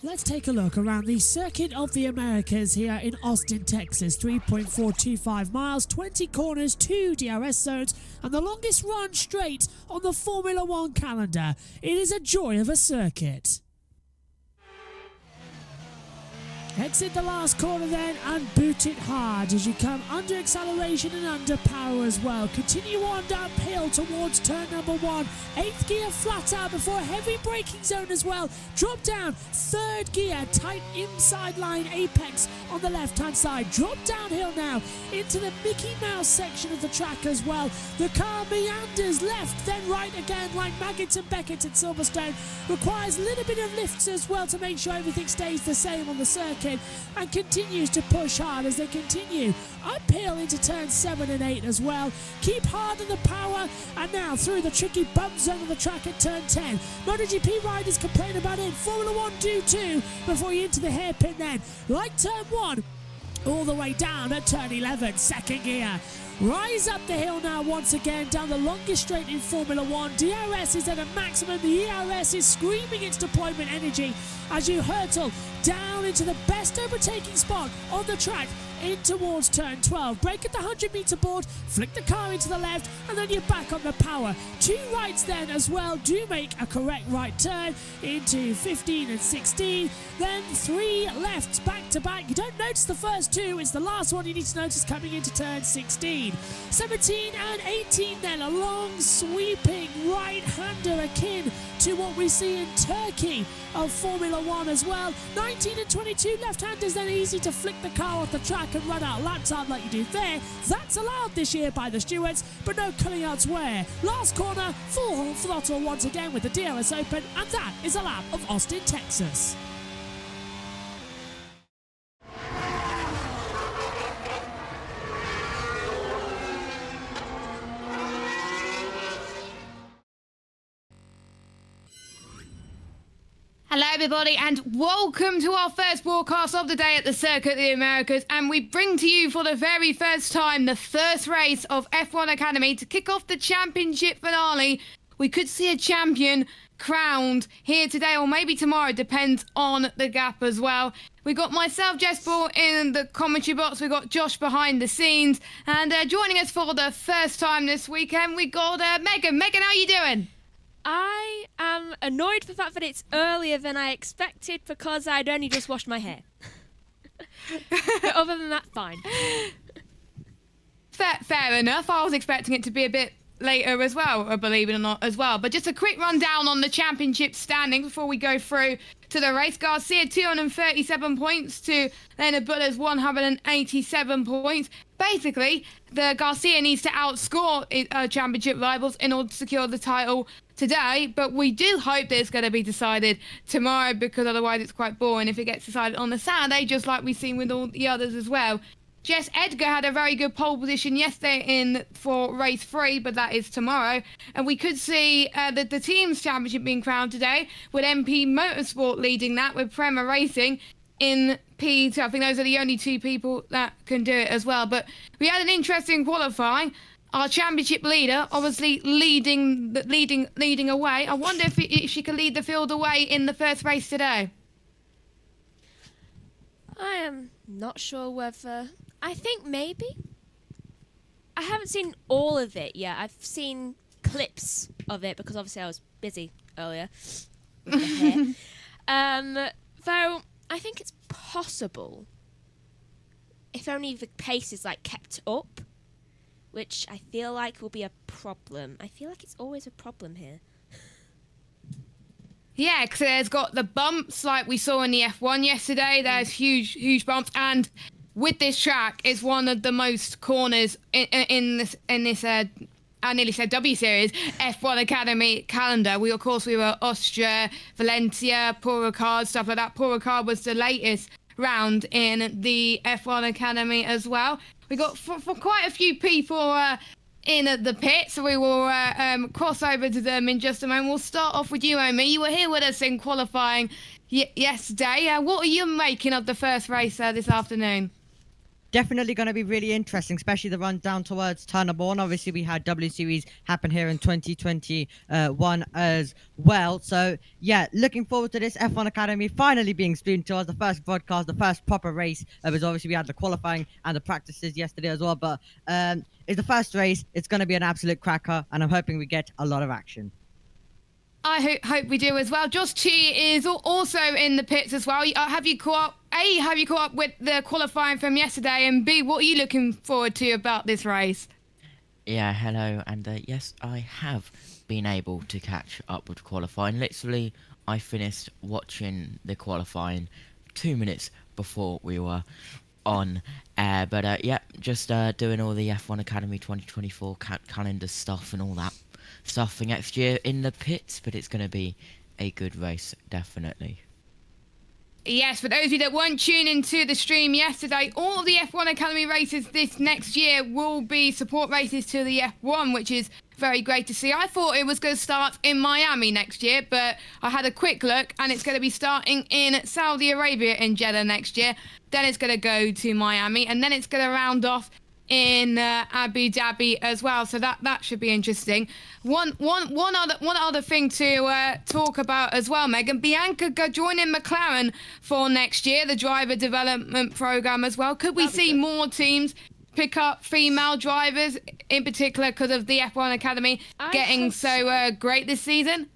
Let's take a look around the Circuit of the Americas here in Austin, Texas. 3.425 miles, 20 corners, 2 DRS zones, and the longest run straight on the Formula One calendar. It is a joy of a circuit. Exit the last corner then and boot it hard as you come under acceleration and under power as well. Continue on downhill towards turn number 1. 8th gear flat out before a heavy braking zone as well. Drop down, 3rd gear, tight inside line apex on the left hand side. Drop downhill now into the Mickey Mouse section of the track as well. The car meanders left then right again like Maggotts and Beckett at Silverstone. Requires a little bit of lifts as well to make sure everything stays the same on the circuit. And continues to push hard as they continue uphill into turns 7 and 8 as well. Keep hard on the power, and now through the tricky bump zone of the track at turn 10. MotoGP riders complain about it. Formula One do too before you into the hairpin then. Like turn 1, all the way down at turn 11, 2nd gear. Rise up the hill now once again down the longest straight in Formula One. DRS is at a maximum. The ERS is screaming its deployment energy as you hurtle down into the best overtaking spot on the track in towards turn 12. Brake at the 100-meter board, flick the car into the left, and then you're back on the power. 2 rights then as well do make a correct right turn into 15 and 16. Then 3 lefts back to back. You don't notice the first 2. It's the last one you need to notice coming into turn 16. 17 and 18 then, a long sweeping right-hander akin to what we see in Turkey of Formula One as well. 19 and 22 left-handers then easy to flick the car off the track and run out lap time like you do there. That's allowed this year by the stewards, but no culling elsewhere. Last corner, full throttle once again with the DRS open, and that is a lap of Austin, Texas. Hello everybody and welcome to our first broadcast of the day at the Circuit of the Americas, and we bring to you for the very first time the first race of F1 Academy to kick off the championship finale. We could see a champion crowned here today or maybe tomorrow, depends on the gap as well. We got myself, Jess Ball, in the commentary box. We got Josh behind the scenes, and joining us for the first time this weekend we got Megan. Megan, how are you doing? I am annoyed for the fact that it's earlier than I expected because I'd only just washed my hair. But other than that, fine. Fair enough. I was expecting it to be a bit later as well, believe it or not, as well. But just a quick rundown on the championship standings before we go through to the race. Garcia 237 points to Leonard Butler's 187 points. Basically, the Garcia needs to outscore championship rivals in order to secure the title today, but we do hope that it's going to be decided tomorrow, because otherwise it's quite boring if it gets decided on the Saturday, just like we've seen with all the others as well. Jess Edgar had a very good pole position yesterday for race 3, but that is tomorrow. And we could see the team's championship being crowned today, with MP Motorsport leading that, with Prema Racing in P2. I think those are the only 2 people that can do it as well. But we had an interesting qualifying. Our championship leader, obviously leading away. I wonder if she can lead the field away in the first race today. I am not sure whether... I think maybe. I haven't seen all of it yet. I've seen clips of it because obviously I was busy earlier with the hair. Though I think it's possible if only the pace is like kept up, which I feel like will be a problem. I feel like it's always a problem here. Yeah, because there's got the bumps like we saw in the F1 yesterday. There's huge bumps, and with this track, it's one of the most corners in this I nearly said W Series, F1 Academy calendar. We were Austria, Valencia, Paul Ricard, stuff like that. Paul Ricard was the latest round in the F1 Academy as well. We got for quite a few people in the pit, so we will cross over to them in just a moment. We'll start off with you, Omi. You were here with us in qualifying yesterday. What are you making of the first race this afternoon? Definitely going to be really interesting, especially the run down towards turn number 1. Obviously, we had W Series happen here in 2021 as well. So, yeah, looking forward to this F1 Academy finally being streamed to us. The first broadcast, the first proper race. Because obviously we had the qualifying and the practices yesterday as well. But it's the first race. It's going to be an absolute cracker, and I'm hoping we get a lot of action. I hope we do as well. Josh Chi is also in the pits as well. Have you caught up with the qualifying from yesterday? And B, what are you looking forward to about this race? Yeah, hello. And yes, I have been able to catch up with qualifying. Literally, I finished watching the qualifying 2 minutes before we were on air. But yeah, just doing all the F1 Academy 2024 calendar stuff and all that stuff for next year in the pits, but it's going to be a good race, definitely. Yes, for those of you that weren't tuning into the stream yesterday, all of the F1 Academy races this next year will be support races to the F1, which is very great to see. I thought it was going to start in Miami next year, but I had a quick look and it's going to be starting in Saudi Arabia in Jeddah next year. Then it's going to go to Miami, and then it's going to round off in Abu Dhabi as well, so that should be interesting. One other thing to talk about as well, Megan. Bianca joining McLaren for next year, the driver development program as well. Could we see more teams pick up female drivers, in particular because of the F1 Academy getting so great this season?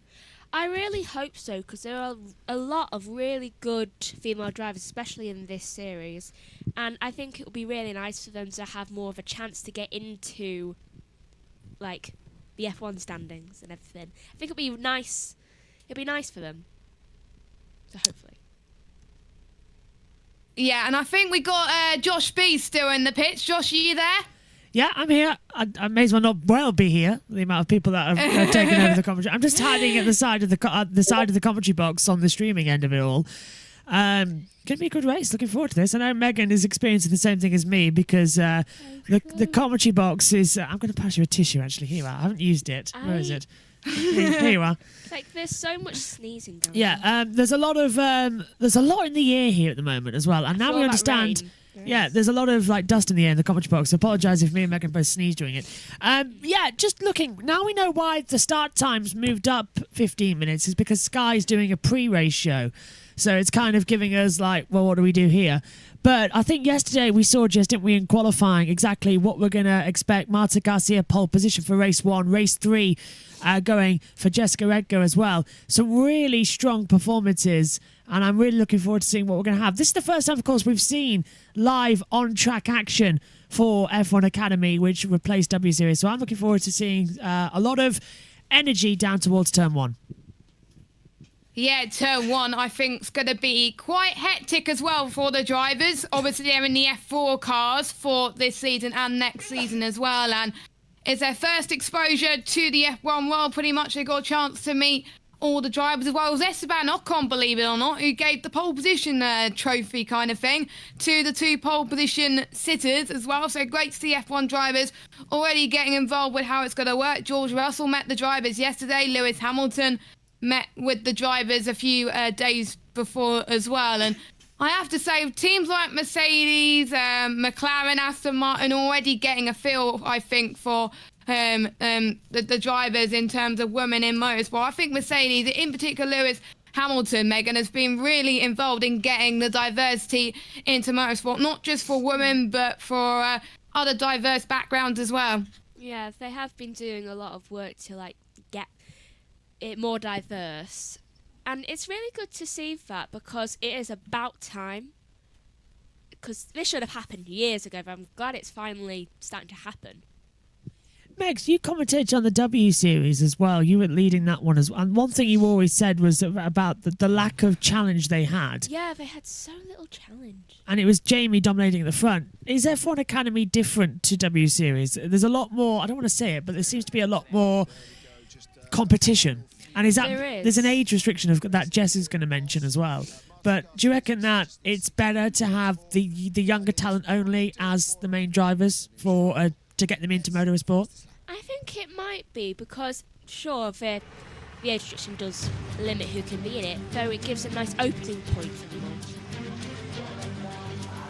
I really hope so, because there are a lot of really good female drivers, especially in this series. And I think it would be really nice for them to have more of a chance to get into, like, the F1 standings and everything. I think it'd be nice. It'd be nice for them. So hopefully. Yeah, and I think we got Josh B still in the pits. Josh, are you there? Yeah, I'm here. I may as well not be here. The amount of people that have taken over the commentary. I'm just hiding at the side of the commentary box on the streaming end of it all. Going to be a good race. Looking forward to this. I know Megan is experiencing the same thing as me because the commentary box is. I'm going to pass you a tissue. Actually, here you are. I haven't used it. Where is it? Here you are. Like, there's so much sneezing going on. Yeah, there's a lot in the air here at the moment as well, and now we understand. Yeah, there's a lot of like dust in the air in the commentary box. I apologise if me and Megan both sneeze during it. Yeah, just looking. Now we know why the start times moved up 15 minutes is because Sky's doing a pre-race show. So it's kind of giving us like, well, what do we do here? But I think yesterday we saw just, didn't we, in qualifying exactly what we're going to expect. Marta Garcia pole position for race 1, race 3 going for Jessica Edgar as well. Some really strong performances, and I'm really looking forward to seeing what we're going to have. This is the first time, of course, we've seen live on-track action for F1 Academy, which replaced W Series. So I'm looking forward to seeing a lot of energy down towards turn 1. Yeah, turn 1, I think, is going to be quite hectic as well for the drivers. Obviously, they're in the F4 cars for this season and next season as well. And it's their first exposure to the F1 world. Pretty much they got a chance to meet all the drivers as well. It was Esteban Ocon, believe it or not, who gave the pole position trophy kind of thing to the 2 pole position sitters as well. So great to see F1 drivers already getting involved with how it's going to work. George Russell met the drivers yesterday. Lewis Hamilton met with the drivers a few days before as well. And I have to say, teams like Mercedes, McLaren, Aston Martin already getting a feel, I think, for the drivers in terms of women in motorsport. I think Mercedes, in particular Lewis Hamilton, Megan, has been really involved in getting the diversity into motorsport, not just for women, but for other diverse backgrounds as well. Yeah, they have been doing a lot of work to like get it more diverse, and it's really good to see that, because it is about time, because this should have happened years ago, but I'm glad it's finally starting to happen. Megs, you commentated on the W Series as well. You were leading that one as well. And one thing you always said was about the lack of challenge they had. Yeah, they had so little challenge. And it was Jamie dominating the front. Is F1 Academy different to W Series? There's a lot more, I don't want to say it, but there seems to be a lot more competition. And There is. there's an age restriction that Jess is going to mention as well. But do you reckon that it's better to have the younger talent only as the main drivers for to get them into motorsport? I think it might be because, sure, the age restriction does limit who can be in it, though it gives a nice opening point for them all.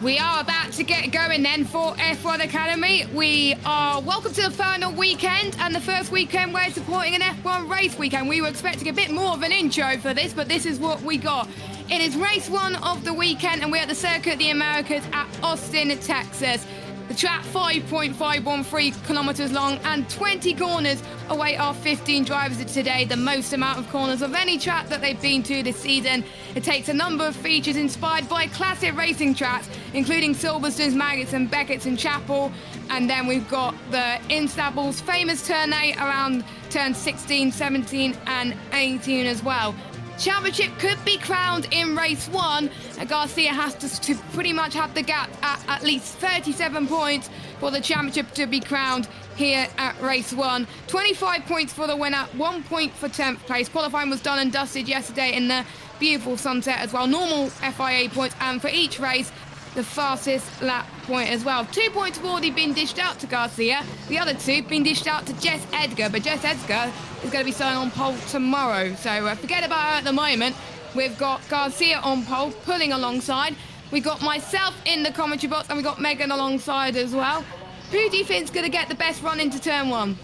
We are about to get going then for F1 Academy. We are welcome to the final weekend and the first weekend we're supporting an F1 race weekend. We were expecting a bit more of an intro for this, but this is what we got. It is race 1 of the weekend and we're at the Circuit of the Americas at Austin, Texas. The track 5.513 kilometers long and 20 corners await our 15 drivers today, the most amount of corners of any track that they've been to this season. It takes a number of features inspired by classic racing tracks, including Silverstone's, Maggots and Beckett's and Chapel. And then we've got the Instable's famous turn 8 around turn 16, 17 and 18 as well. Championship could be crowned in race 1. Garcia has to pretty much have the gap at least 37 points for the championship to be crowned here at race 1. 25 points for the winner, 1 point for 10th place. Qualifying was done and dusted yesterday in the beautiful sunset as well. Normal FIA points, and for each race, the fastest lap point as well. 2 points have already been dished out to Garcia. The other 2 been dished out to Jess Edgar, but Jess Edgar is going to be starting on pole tomorrow. So forget about her at the moment. We've got Garcia on pole, pulling alongside. We've got myself in the commentary box, and we've got Megan alongside as well. Who do you think's going to get the best run into turn 1?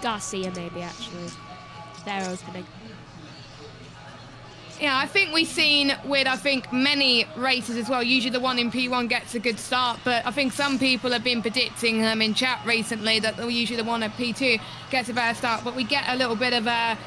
Garcia, maybe, actually. They're opening. Yeah, I think we've seen with, many races as well. Usually the one in P1 gets a good start, but I think some people have been predicting in chat recently that usually the one at P2 gets a better start, but we get a little bit of a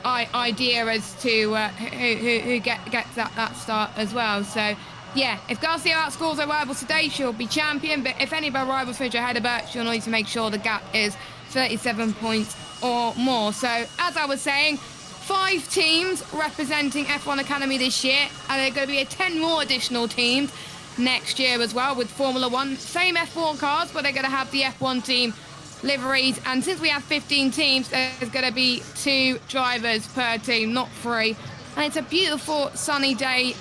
idea as to who gets that start as well. So, yeah, if Garcia outscores her rivals today, she'll be champion, but if any of her rivals finish ahead of her, she'll need to make sure the gap is 37 points or more. So, as I was saying, 5 teams representing F1 Academy this year, and there are going to be 10 more additional teams next year as well with Formula 1. Same F4 cars, but they're going to have the F1 team liveries. And since we have 15 teams, there's going to be 2 drivers per team, not 3. And it's a beautiful sunny day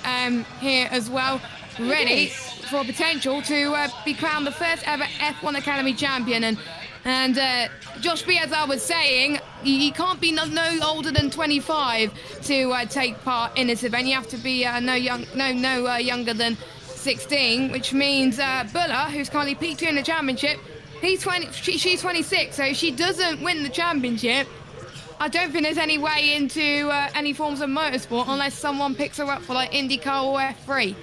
here as well, ready for potential to be crowned the first ever F1 Academy champion. And Josh B, as I was saying, you can't be no older than 25 to take part in this event. You have to be no younger than 16, which means Buller, who's currently P2 in the championship, she's 26. So if she doesn't win the championship, I don't think there's any way into any forms of motorsport unless someone picks her up for like IndyCar or F3.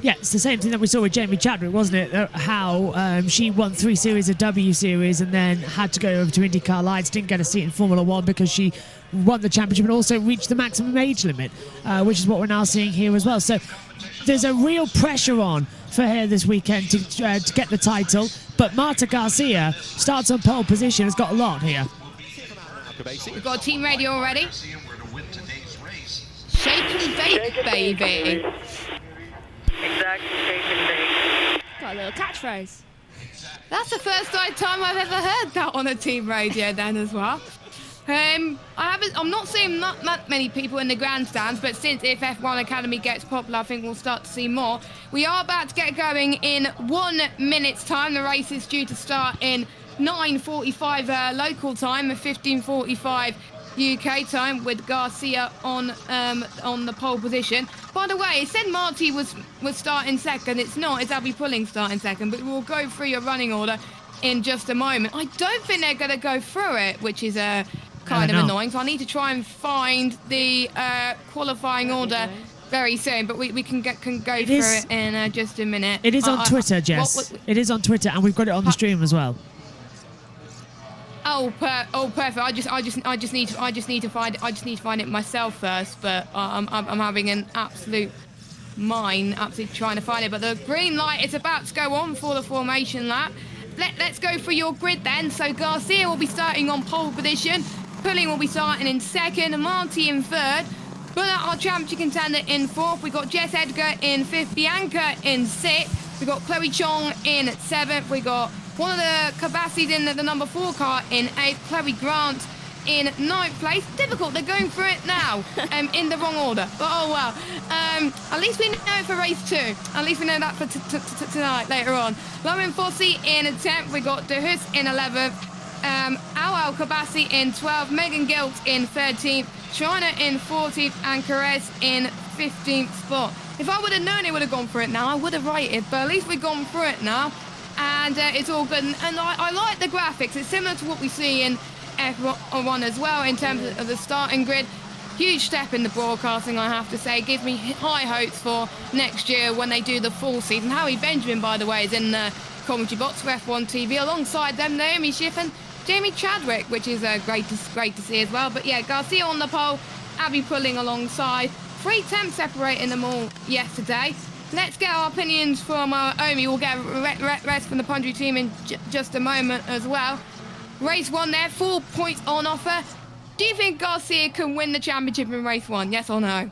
Yeah, it's the same thing that we saw with Jamie Chadwick, wasn't it? How she won 3 series of W Series and then had to go over to IndyCar Lights, didn't get a seat in Formula 1 because she won the championship and also reached the maximum age limit, which is what we're now seeing here as well. So there's a real pressure on for her this weekend to get the title, but Marta Garcia starts on pole position, has got a lot here. We've got team radio already. Shake and bake, baby. Exactly, shake and bake. Got a little catchphrase. That's the first time I've ever heard that on a team radio then as well. I'm not seeing that many people in the grandstands, but since if F1 Academy gets popular, I think we'll start to see more. We are about to get going in 1 minute's time. The race is due to start in 9:45 local time, 15:45 UK time, with Garcia on the pole position. By the way, it said Marty was starting second. It's not. It's Abby Pulling starting second. But we'll go through your running order in just a moment. I don't think they're going to go through it, which is kind of annoying. So I need to try and find the qualifying order very soon. But we can go through it in just a minute. It is on Twitter, Jess. It is on Twitter, and we've got it on the stream as well. Oh, perfect. I just need to find it myself first. But I'm having an absolute mine, absolutely trying to find it. But the green light is about to go on for the formation lap. Let's go for your grid then. So Garcia will be starting on pole position. Pulling will be starting in second. Marty in third. Bullet, our championship contender, in fourth. We got Jess Edgar in fifth. Bianca in sixth. We got Chloe Chong in seventh. We got one of the Kabassis in the number 4 car in eighth. Chloe Grant in 9th place. Difficult, they're going for it now in the wrong order, but oh well. At least we know it for race 2. At least we know that for tonight, later on. Lauren Fossey in 10th. We got DeHus in 11th. Al Kabassi in 12th. Megan Gilt in 13th. China in 14th. And Carez in 15th spot. If I would have known it would have gone for it now, I would have rated, but at least we've gone for it now. And it's all good. And I like the graphics. It's similar to what we see in F1 as well in terms of the starting grid. Huge step in the broadcasting, I have to say. Gives me high hopes for next year when they do the full season. Howie Benjamin, by the way, is in the commentary box for F1 TV alongside them, Naomi Schiff and Jamie Chadwick, which is great to see as well. But yeah, Garcia on the pole, Abby pulling alongside. 3 temps separating them all yesterday. Let's get our opinions from Omi. We'll get rest from the Pundry team in just a moment as well. Race 1 there, 4 points on offer. Do you think Garcia can win the championship in race 1? Yes or no?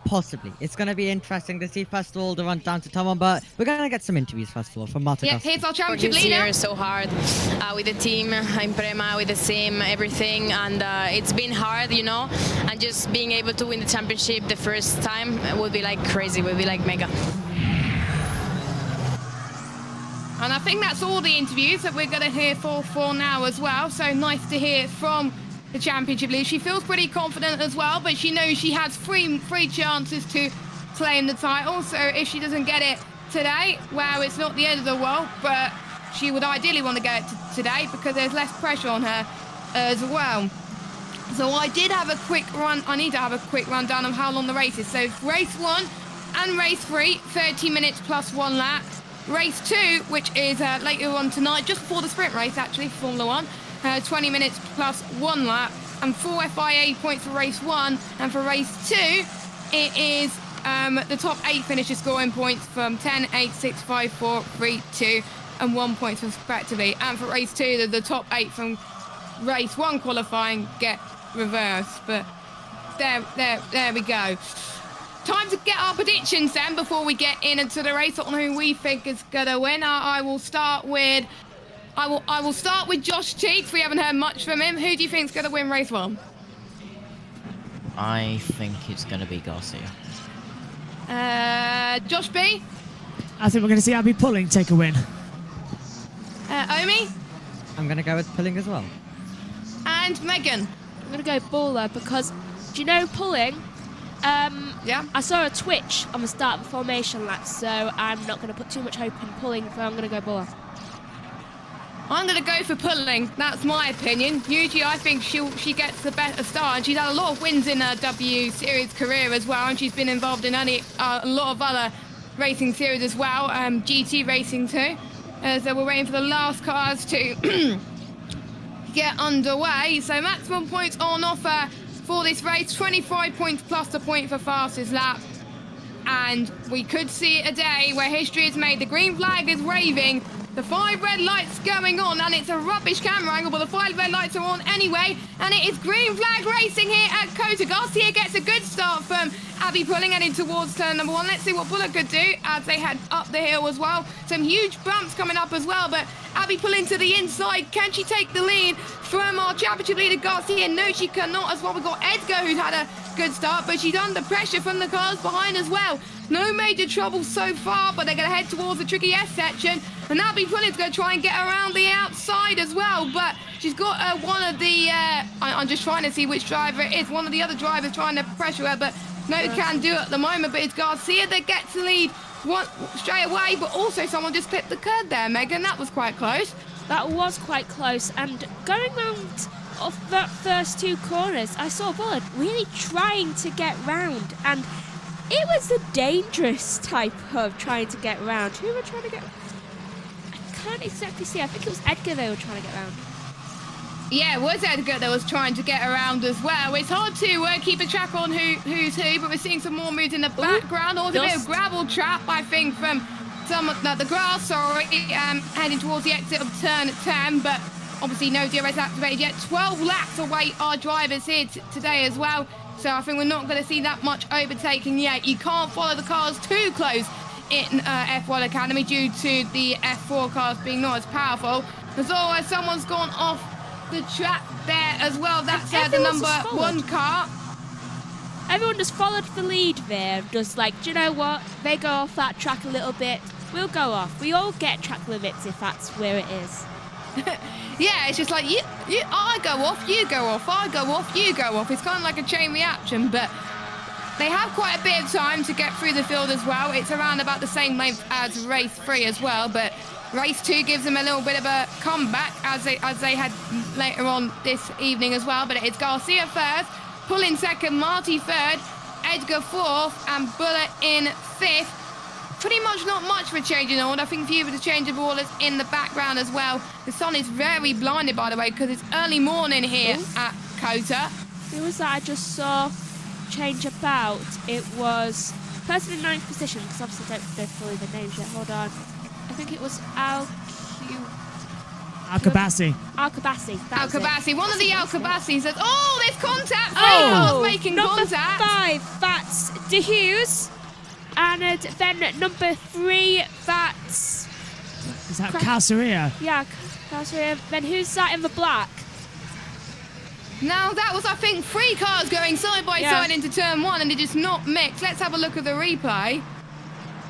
Possibly. It's going to be interesting to see, first of all, the run down to Tom, but we're going to get some interviews, first of all, from Marta. Yeah, here's our championship This leader. year is so hard with the team in Prema, with the sim, everything, and it's been hard, you know, and just being able to win the championship the first time would be like crazy, would be like mega. And I think that's all the interviews that we're going to hear for now as well. So nice to hear from the championship leader. She feels pretty confident as well, but she knows she has three chances to claim the title. So if she doesn't get it today, well, it's not the end of the world, but she would ideally want to get it today because there's less pressure on her as well. So I did have a quick run. I need to have a quick rundown of how long the race is. So race 1 and race 3, 30 minutes plus 1 lap. Race 2, which is later on tonight, just before the sprint race actually, Formula 1, 20 minutes plus 1 lap, and 4 FIA points for race 1, and for race 2, it is the top 8 finishes scoring points from 10, 8, 6, 5, 4, 3, 2, and 1 point respectively. And for race 2, the top 8 from race 1 qualifying get reversed. But there we go. Time to get our predictions then before we get into the race on who we think is gonna win. I will start with Josh Cheeks. We haven't heard much from him. Who do you think is gonna win race 1? I think it's going to be Garcia. Josh B. I think we're going to see Abby Pulling take a win. Omi I'm going to go with Pulling as well. and Megan. I'm going to go Baller because, do you know Pulling? Yeah. I saw a twitch on the start of the formation lap, so I'm not going to put too much hope in Pulling, so I'm going to go Baller. I'm going to go for Pulling. That's my opinion. Usually I think she gets the better start, and she's had a lot of wins in her W Series career as well, and she's been involved in a lot of other racing series as well, GT racing too. So we're waiting for the last cars to get underway. So maximum points on offer for this race, 25 points plus the point for fastest lap. And we could see a day where history is made. The green flag is waving. The 5 red lights going on, and it's a rubbish camera angle, but the 5 red lights are on anyway, and it is green flag racing here at Kota. Garcia gets a good start from Abby Pulling heading towards turn number 1. Let's see what Bullock could do as they head up the hill as well. Some huge bumps coming up as well, but Abby Pulling to the inside. Can she take the lead from our championship leader Garcia? No, she cannot as well. We've got Edgar, who's had a good start, but she's under pressure from the cars behind as well. No major trouble so far, but they're going to head towards the tricky S section. And Abby Pulling's going to try and get around the outside as well. But she's got one of the... I'm just trying to see which driver it is. One of the other drivers trying to pressure her, but no can do it at the moment. But it's Garcia that gets the lead straight away. But also someone just clipped the curb there, Megan. That was quite close. That was quite close, and going round off that first 2 corners, I saw Bullard really trying to get round, and it was a dangerous type of trying to get round. Who were trying to get... I can't exactly see. I think it was Edgar they were trying to get round. Yeah, it was Edgar that was trying to get around as well. It's hard to keep a track on who's who, but we're seeing some more moves in the background. Also a bit of gravel trap, I think, from the grass, heading towards the exit of turn 10, but obviously no DRS activated yet. 12 laps away our drivers here today as well, so I think we're not going to see that much overtaking yet. You can't follow the cars too close in F1 Academy due to the F4 cars being not as powerful. There's always someone's gone off the track there as well. That's the number 1 car. Everyone just followed the lead there. Just like, do you know what? They go off that track a little bit. We'll go off. We all get track limits if that's where it is. Yeah, it's just like I go off, you go off, I go off, you go off. It's kind of like a chain reaction, but they have quite a bit of time to get through the field as well. It's around about the same length as race 3 as well, but race 2 gives them a little bit of a comeback as they had later on this evening as well. But it's Garcia first, Pull in second, Marty third, Edgar fourth, and Bullet in 5th. Pretty much not much for changing order. I think a few of the change of orders in the background as well. The sun is very blinded, by the way, because it's early morning here at COTA. Who was that I just saw change about? It was person in 9th position, because obviously I don't know fully the names yet. Hold on. I think it was Al-Kabassi. Al-Kabassi. Al-Kabassi. One of the Al-Kabassis says, oh, there's contact. Oh, making number contact. 5, that's De Hughes. And then number 3, that's... Is that Calceria? Yeah, Calceria. Then who's that in the black? Now, that was, I think, 3 cars going side by side into turn 1, and they just not mixed. Let's have a look at the replay.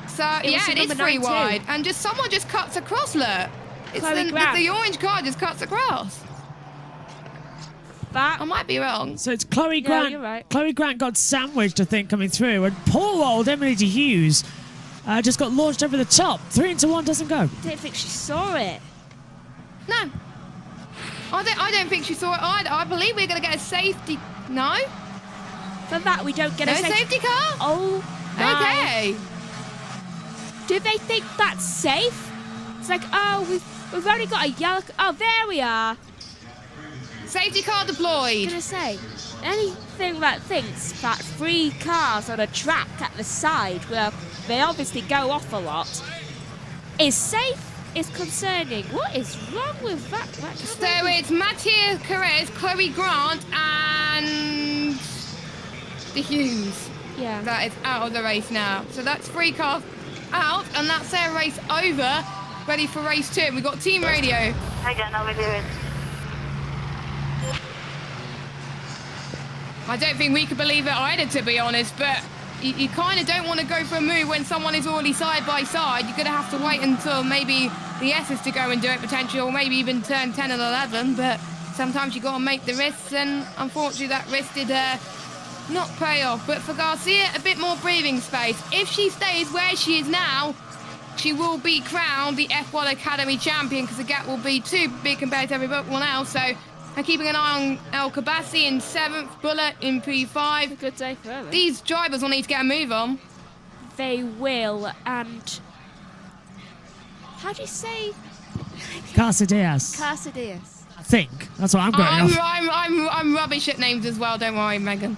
So, it is 3 wide. And someone just cuts across, look. It's the orange car just cuts across. I might be wrong. So it's Chloe Grant. You're right. Chloe Grant got sandwiched, I think, coming through, and poor old Emily De Hughes just got launched over the top. 3 into 1 doesn't go. I don't think she saw it. No. I don't think she saw it either. I believe we're going to get a safety... No? For that, we don't get a safety car? Oh, my. Okay. Do they think that's safe? It's like, oh, we've only got a yellow... Oh, there we are. Safety car I deployed. was going to say, anything that thinks that 3 cars on a track at the side where they obviously go off a lot is safe is concerning. What is wrong with that? So it's Mattia Perez, Chloe Grant, and De Hughes. Yeah. That is out of the race now. So that's 3 cars out, and that's their race over. Ready for race 2. We've got team radio. Hi, Jen. How are we doing? I don't think we could believe it either, to be honest, but you kind of don't want to go for a move when someone is already side by side. You're going to have to wait until maybe the S's to go and do it potentially, or maybe even turn 10 and 11, but sometimes you got to make the risks, and unfortunately that risk did not pay off. But for Garcia, a bit more breathing space. If she stays where she is now, she will be crowned the F1 Academy champion, because the gap will be too big compared to everyone else. So I'm keeping an eye on Al-Kabassi in 7th, Bullet in P5. A good day for her. These drivers will need to get a move on. They will, and... How do you say? Casadillas. Casadillas. I think. That's what I'm going off. I'm rubbish at names as well, don't worry, Megan.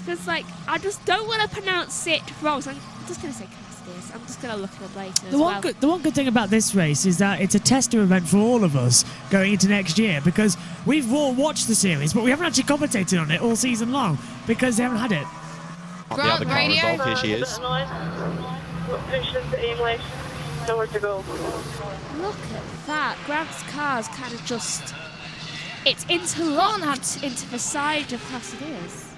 Because, like, I just don't want to pronounce it wrong, so I'm just going to say Casadillas. I'm just going to look at them later as well. The one good thing about this race is that it's a tester event for all of us going into next year, because we've all watched the series, but we haven't actually commentated on it all season long because they haven't had it. Grant, the other car radio. involved. Here she is. Location to English. Nowhere to go. Look at that. Grant's car's kind of just... It's interlocked into the side of Casadillas.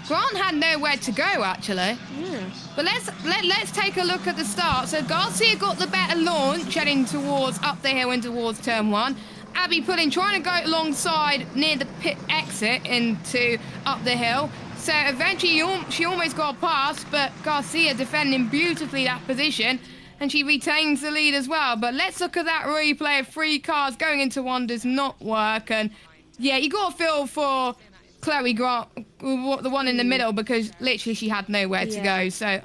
Grant had nowhere to go, actually. Yeah. But let's take a look at the start. So Garcia got the better launch, heading towards up the hill and towards turn 1. Abby Pudding trying to go alongside near the pit exit into up the hill. So eventually she almost got past, but Garcia defending beautifully that position, and she retains the lead as well. But let's look at that replay of 3 cars going into 1 does not work. And yeah, you got to feel for Chloe Grant, the one in the middle, because literally she had nowhere to go. So,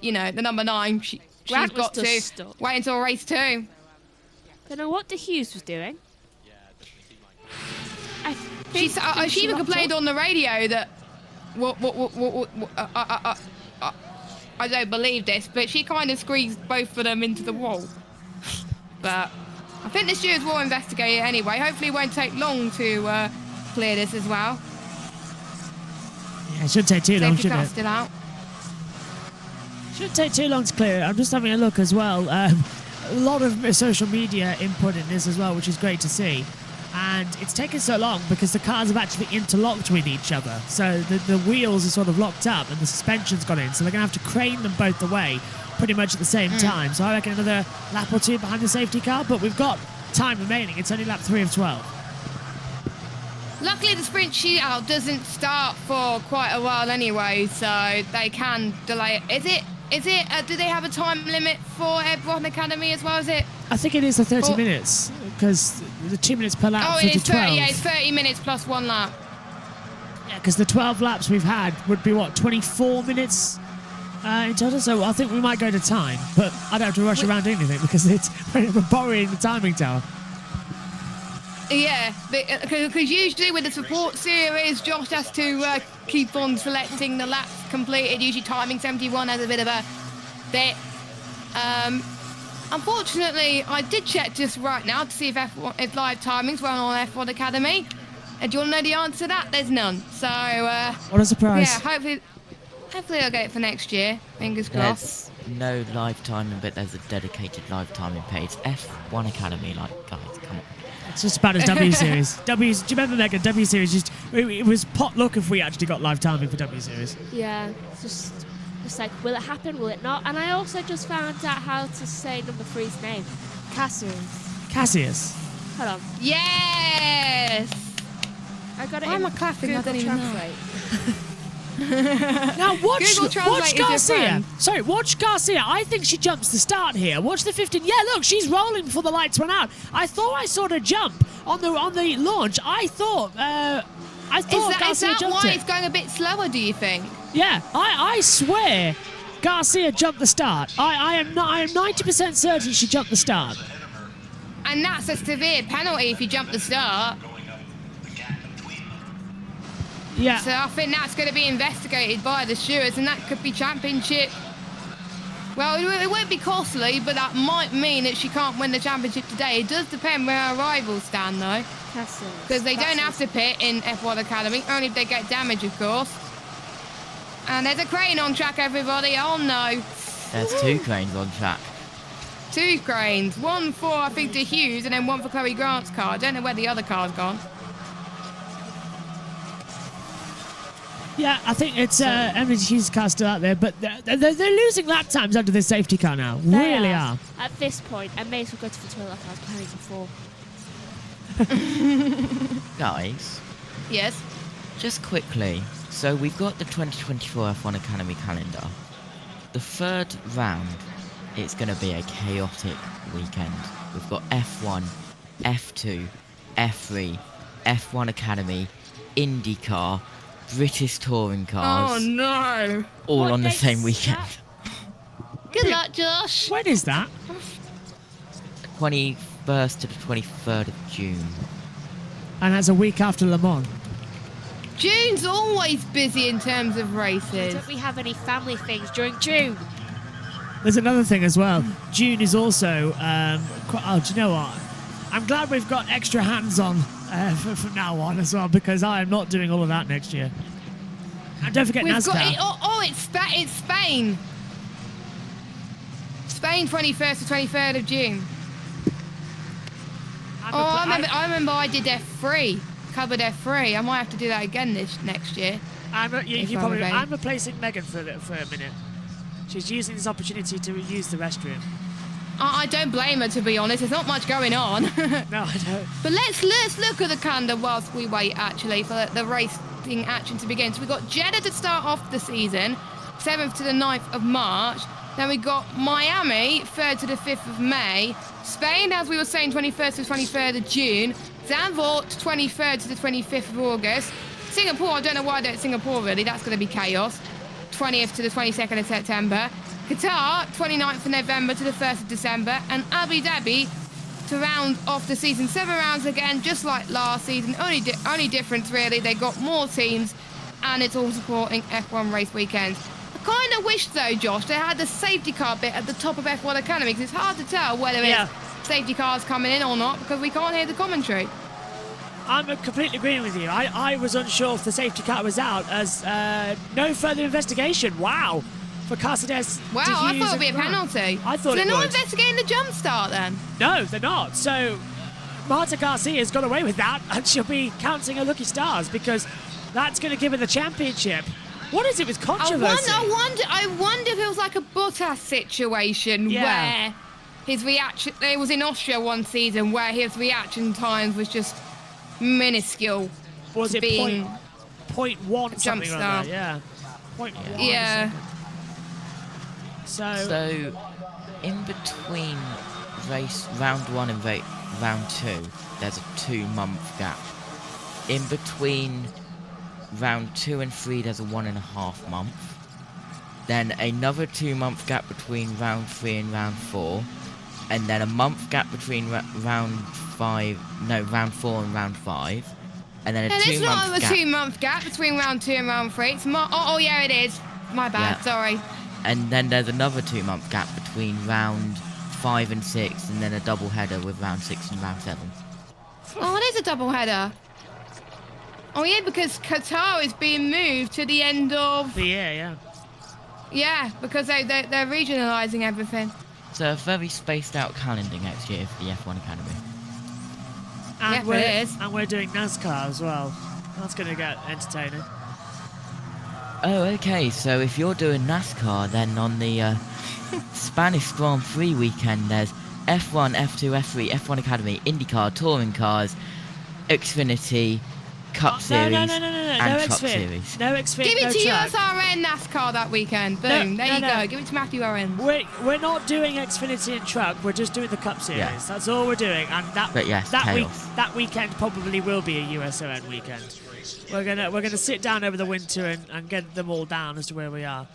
you know, the number 9, she's got to stuck. wait until race 2. Don't know what De Hughes was doing. She even complained on the radio that I don't believe this, but she kind of squeezed both of them into the wall. But I think the stewards will investigate it anyway. Hopefully it won't take long to clear this as well. Yeah, it shouldn't take too long, Safety should car's it? still out. Shouldn't take too long to clear it. I'm just having a look as well. A lot of social media input in this as well, which is great to see. And it's taken so long because the cars have actually interlocked with each other. So the wheels are sort of locked up and the suspension's gone in. So they're going to have to crane them both the way pretty much at the same time. So I reckon another lap or two behind the safety car. But we've got time remaining. It's only lap 3 of 12. Luckily, the sprint shootout doesn't start for quite a while anyway, so they can delay it. Is it? Do they have a time limit for F1 Academy as well? Is it? I think it is the 30 minutes because the 2 minutes per lap Oh, for it the is 12. 30. Yeah, it's 30 minutes plus 1 lap. Yeah, because the 12 laps we've had would be, 24 minutes in total? So I think we might go to time, but I don't have to rush around anything because we're borrowing the timing tower. Yeah, because usually with the support series, Josh has to keep on selecting the laps completed. Usually timing 71 has a bit of a bit. Unfortunately, I did check just right now to see if live timings were on F1 Academy. And do you want to know the answer to that? There's none. So, What a surprise. yeah, hopefully I'll get it for next year. Fingers crossed. There's no live timing, but there's a dedicated live timing page. F1 Academy, like, guys, come on. It's just about as W Series. Do you remember, Megan? W Series, it was potluck if we actually got live timing for W Series. Yeah, it's just like, will it happen? Will it not? And I also just found out how to say number 3's name. Cassius. Hold on. Yes! I got it Why in am I clapping? I Google don't even know. Translate. Now watch Google Translate is your Garcia. friend. Sorry, watch Garcia. I think she jumps the start here. Watch the 15. Yeah, look, she's rolling before the lights went out. I thought I saw her jump on the launch. I thought Is Garcia that jumped why it. it's going a bit slower, do you think? Yeah, I swear Garcia jumped the start. I am 90% certain she jumped the start. And that's a severe penalty if you jump the start. Yeah. So I think that's going to be investigated by the stewards, and that could be championship. Well, it won't be costly, but that might mean that she can't win the championship today. It does depend where her rivals stand, though. Because they don't have to pit in F1 Academy, only if they get damage, of course. And there's a crane on track, everybody. Oh, no. There's 2 cranes on track. 2 cranes. One for, I think, De Hughes, and then one for Chloe Grant's car. I don't know where the other car's gone. Yeah, I think it's Emily Hughes' car still out there, but they're losing lap times under this safety car now. They Really are. At this point, I may as well go to the toilet like I was planning before. Guys, Yes. just quickly, so we've got the 2024 F1 Academy calendar. The 3rd round, it's going to be a chaotic weekend. We've got F1, F2, F3, F1 Academy, IndyCar, British touring cars, Oh, no. all What on the date's same weekend. that? Good luck, Josh. When is that? 21st to the 23rd of June. And that's a week after Le Mans. June's always busy in terms of races. Don't we have any family things during June? There's another thing as well. June is also. Oh, do you know what? I'm glad we've got extra hands on from now on as well, because I am not doing all of that next year. And don't forget We've NASCAR. got it. It's Spain. Spain, 21st to 23rd of June. I remember I did F3, covered F3. I might have to do that again next year. I'm available. replacing Megan for a minute. She's using this opportunity to use the restroom. I don't blame her, to be honest. There's not much going on. No, I don't. But let's look at the calendar whilst we wait, actually, for the racing action to begin. So we've got Jeddah to start off the season, 7th to the 9th of March. Then we got Miami, 3rd to the 5th of May. Spain, as we were saying, 21st to 23rd of June. Zandvoort, 23rd to the 25th of August. Singapore, I don't know why they're at Singapore, really. That's going to be chaos. 20th to the 22nd of September. Qatar, 29th of November to the 1st of December. And Abu Dhabi, to round off the season. 7 rounds again, just like last season. Only difference really, they got more teams, and it's all supporting F1 race weekends. I kind of wish though, Josh, they had the safety car bit at the top of F1 Academy, because it's hard to tell whether it's safety cars coming in or not, because we can't hear the commentary. I'm completely agreeing with you. I was unsure if the safety car was out, as no further investigation. Wow. For Carcedes. Wow, I thought it would be a penalty. I thought so it they're not would. investigating the jump start then? No, they're not. So Marta Garcia's got away with that, and she'll be counting her lucky stars, because that's going to give her the championship. What is it with controversy? I wonder if it was like a Bottas situation where his reaction... It was in Austria one season where his reaction times was just minuscule. Was it being point one something like that? Yeah. Point one. Yeah. So, in between round 1 and round 2, there's a 2-month gap. In between round 2 and 3, there's a 1.5 month. Then another 2-month gap between round 3 and round 4. And then a month gap between round 4 and round 5. And then a 2-month gap. There's not a 2-month gap between round 2 and round 3. It's yeah, it is. My bad, sorry. And then there's another 2-month gap between round 5 and 6, and then a double header with round 6 and round 7. Oh, it is a double header. Oh yeah, because Qatar is being moved to the end of the year, yeah. Yeah, because they're regionalising everything. So a very spaced out calendar next year for the F1 Academy. And it is. And we're doing NASCAR as well. That's going to get entertaining. Oh, okay, so if you're doing NASCAR, then on the Spanish Grand Prix weekend, there's F1, F2, F3, F1 Academy, IndyCar, Touring Cars, Xfinity, Cup Series, no, and Truck Xfin. Series. No Xfin, Give it no to truck. USRN NASCAR that weekend. Boom, there you go. Give it to Matthew Owens. We're not doing Xfinity and Truck. We're just doing the Cup Series. Yeah. That's all we're doing. And But yes, that weekend probably will be a USRN weekend. We're gonna sit down over the winter and get them all down as to where we are.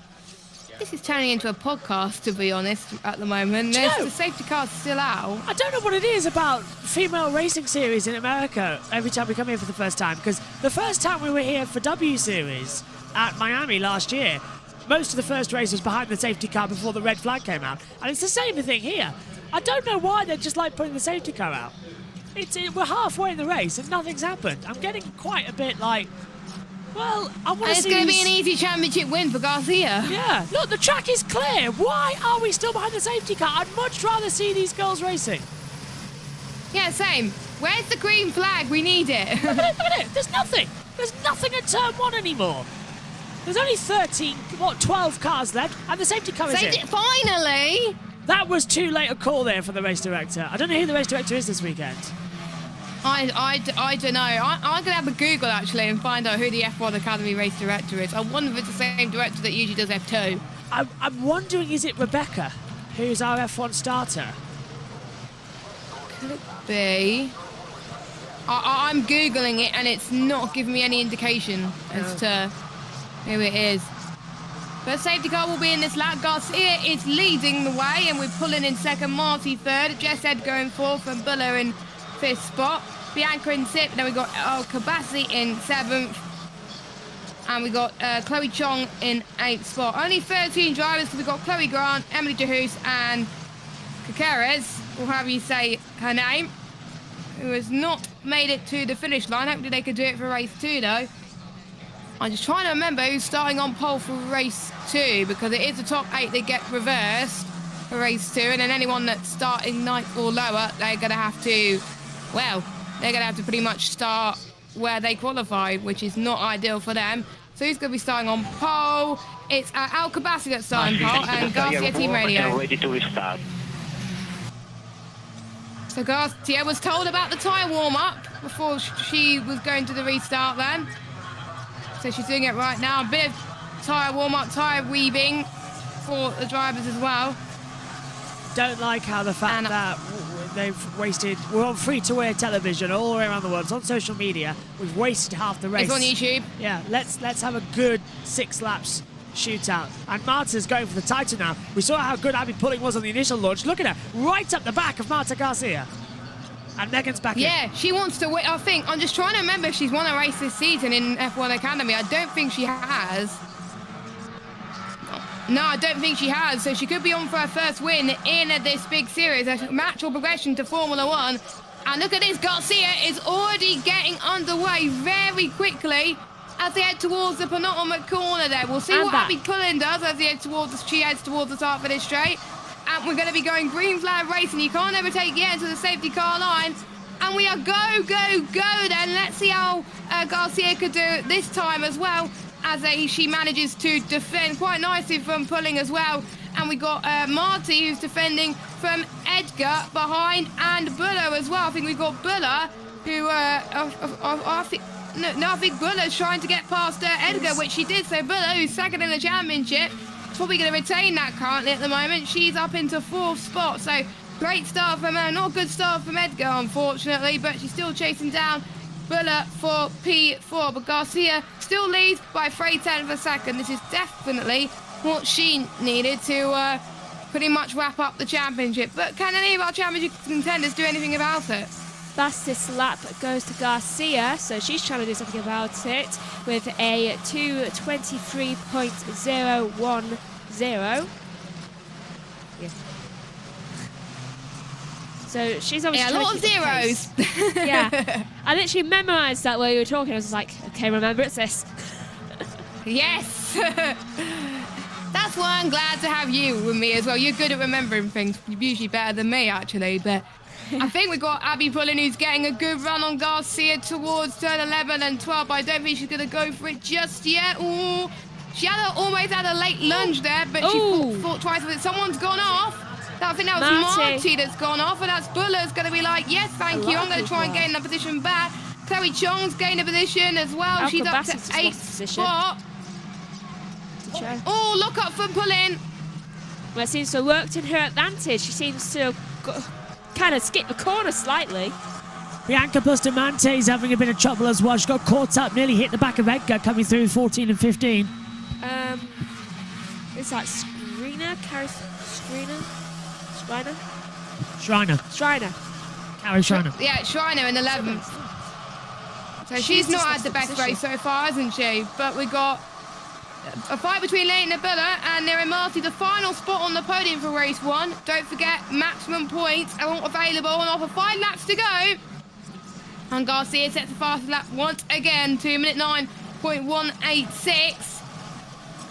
This is turning into a podcast, to be honest, at the moment. Do you know- The safety car's still out. I don't know what it is about female racing series in America every time we come here for the first time, because the first time we were here for W Series at Miami last year, most of the first race was behind the safety car before the red flag came out. And it's the same thing here. I don't know why they're just like putting the safety car out. We're halfway in the race and nothing's happened. I'm getting quite a bit like, well, I want to see. It's going to be an easy championship win for Garcia. Yeah, look, the track is clear. Why are we still behind the safety car? I'd much rather see these girls racing. Yeah, same. Where's the green flag? We need it. Look at it. There's nothing. There's nothing at turn 1 anymore. There's only 12 cars left, and the safety car is in. Finally! That was too late a call there for the race director. I don't know who the race director is this weekend. I don't know. I'm going to have a Google, actually, and find out who the F1 Academy race director is. I wonder if it's the same director that usually does F2. I'm wondering, is it Rebecca, who's our F1 starter? Could it be? I'm Googling it, and it's not giving me any indication as to who it is. But safety car will be in this lap. Garcia is leading the way, and we're pulling in second. Marty third. Jess Ed going fourth, and Buller in fifth spot. Bianca in sixth. Then we got Kabasi in seventh. And we got Chloe Chong in eighth spot. Only 13 drivers, because we've got Chloe Grant, Emily DeHoos, and Caceres, or however you say her name, who has not made it to the finish line. Hopefully they could do it for race 2, though. I'm just trying to remember who's starting on pole for race 2, because it is the top 8 that get reversed for race 2, and then anyone that's starting 9th or lower, they're going to have to, well, they're going to have to pretty much start where they qualified, which is not ideal for them. So who's going to be starting on pole? It's Al Kabasi that's starting pole, and Garcia Team Radio. Ready to restart. So Garcia was told about the tyre warm-up before she was going to the restart then. So she's doing it right now. A bit of tyre warm-up, tyre weaving for the drivers as well. Don't like how the fact that they've wasted... We're on free-to-air television all the way around the world. It's on social media. We've wasted half the race. It's on YouTube. Yeah, let's have a good 6 laps shootout. And Marta's going for the title now. We saw how good Abby Pulling was on the initial launch. Look at her, right up the back of Marta Garcia. And Megan's back in. Yeah, she wants to win. I think, I'm just trying to remember if she's won a race this season in F1 Academy. I don't think she has. No, I don't think she has. So she could be on for her first win in this big series, a natural progression to Formula One. And look at this, Garcia is already getting underway very quickly as they head towards the penultimate corner there. We'll see And what back. Abby Pullen does as she heads towards the start for this straight. And we're going to be going green flag racing. You can't overtake yet into the safety car line. And we are go, go, go then. Let's see how Garcia could do it this time as well, as she manages to defend quite nicely from Pulling as well. And we got Marty, who's defending from Edgar behind, and Buller as well. I think we've got Buller, who I think Buller's trying to get past Edgar, which she did. So Buller, who's second in the championship, is probably going to retain that currently at the moment. She's up into 4th spot. So great start from her. Not a good start from Edgar, unfortunately, but she's still chasing down Buller for P4. But Garcia still leads by 3/10 of a second. This is definitely what she needed to pretty much wrap up the championship. But can any of our championship contenders do anything about it? Fastest lap goes to Garcia, so she's trying to do something about it with a 2:23.010. Yeah. So she's obviously Yeah, a lot of trying to keep the zeros. pace. Yeah. I literally memorised that while you were talking. I was just like, okay, remember, it's this. Yes. That's why I'm glad to have you with me as well. You're good at remembering things. You're usually better than me, actually. But I think we've got Abby Pullen, who's getting a good run on Garcia towards turn 11 and 12. But I don't think she's going to go for it just yet. Ooh. She almost had a late lunge there, but she fought twice with it. Someone's gone off. I think that was Marty that's gone off, and that's Buller's going to be like, yes, thank you. I'm going to try and gain the position back. Chloe Chong's gained a position as well. She's up to 8th spot. Oh, look up for Pulling. Well, it seems to have worked in her advantage. She seems to kind of skip the corner slightly. Bianca Bustamante's having a bit of trouble as well. She got caught up, nearly hit the back of Edgar coming through 14 and 15. It's like Skriner? Shriner. Carrie Schreiner. Yeah, Schreiner in 11th. So she's not had the best race so far, hasn't she? But we got a fight between Leighton and Buller and Nira Marty, the final spot on the podium for race 1. Don't forget, maximum points are available and offer 5 laps to go. And Garcia sets the fastest lap once again, 2:09.186.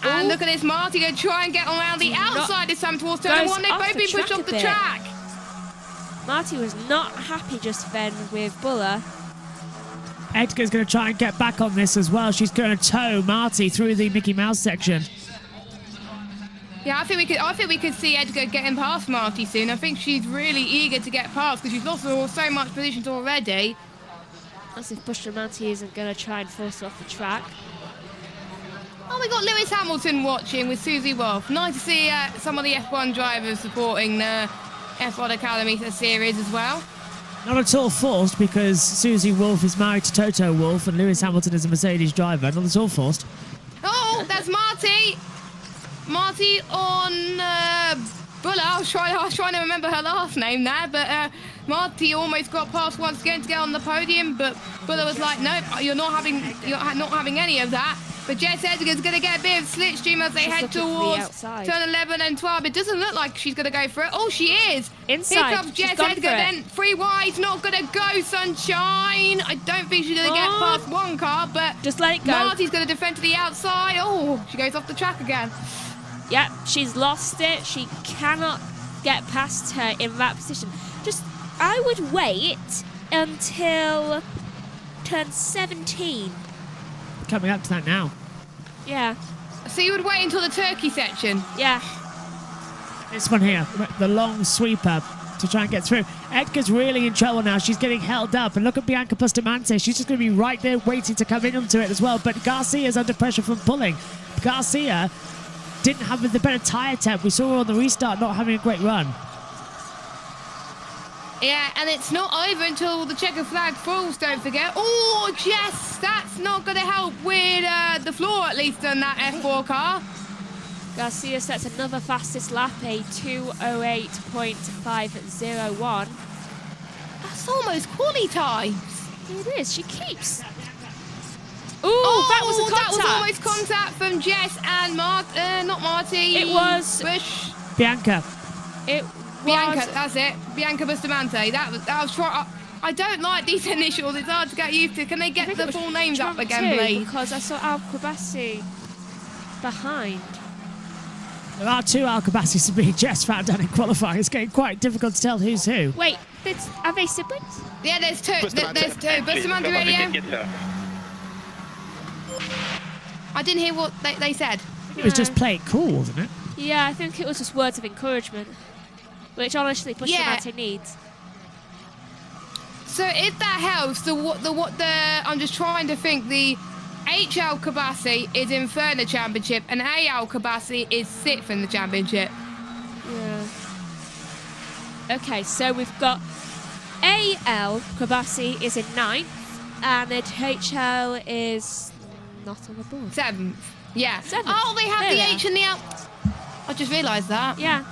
And look at this, Marty going to try and get around the outside this time towards turn 1. They've both been pushed off the track. Marty was not happy just then with Buller. Edgar's going to try and get back on this as well. She's going to tow Marty through the Mickey Mouse section. Yeah, I think we could see Edgar getting past Marty soon. I think she's really eager to get past because she's lost so much positions already. That's if Bustamanti isn't going to try and force her off the track. Oh, we got Lewis Hamilton watching with Susie Wolf. Nice to see some of the F1 drivers supporting the F1 Academy series as well. Not at all forced because Susie Wolf is married to Toto Wolf and Lewis Hamilton is a Mercedes driver. Not at all forced. Oh, that's Marty. Marty on Buller. I was trying to remember her last name there, but Marty almost got past once again to get on the podium, but Buller was like, nope, you're not having any of that. But Jess Edgar's going to get a bit of slipstream as they head towards turn 11 and 12. It doesn't look like she's going to go for it. Oh, she is. Inside. Here comes Jess Edgar, then 3 wide, not going to go, Sunshine. I don't think she's going to get past one car, but just let it go. Marty's going to defend to the outside. Oh, she goes off the track again. Yep, she's lost it. She cannot get past her in that position. I would wait until turn 17. Coming up to that now. Yeah. So you would wait until the Turkey section? Yeah. This one here, the long sweeper to try and get through. Edgar's really in trouble now. She's getting held up. And look at Bianca Bustamante. She's just going to be right there waiting to come in onto it as well. But Garcia's under pressure from Pulling. Garcia didn't have the better tyre temp. We saw her on the restart not having a great run. Yeah, and it's not over until the checker flag falls, don't forget. Oh, Jess, that's not going to help with the floor, at least, on that F4 car. Garcia sets another fastest lap, a 2:08.501. That's almost quali times. It is. She keeps. Ooh, that was a contact. That was almost contact from Jess and not Marty. It was Bush. Bianca. It Bianca, was. that's it. Bianca Bustamante. That was trying. I don't like these initials. It's hard to get used to. Can they I get think the it was full names up Trump again, too, please? Because I saw Al-Qubaisi behind. There are two Alcobasis to be Jess found down in qualifying. It's getting quite difficult to tell who's who. Wait, are they siblings? Yeah, there's two. There's two. Bustamante radio. I didn't hear what they said. It was just play it cool, wasn't it? Yeah, I think it was just words of encouragement, which honestly Bustamante Yeah. needs. So if that helps, I'm just trying to think. The HL Kabasi is in third in the championship, and AL Kabasi is sixth in the championship. Yeah. Okay, so we've got AL Kabasi is in 9th, and then HL is not on the board. Seventh. Yeah. Seventh. Oh, they have There the we H and the L. I just realised that. Yeah.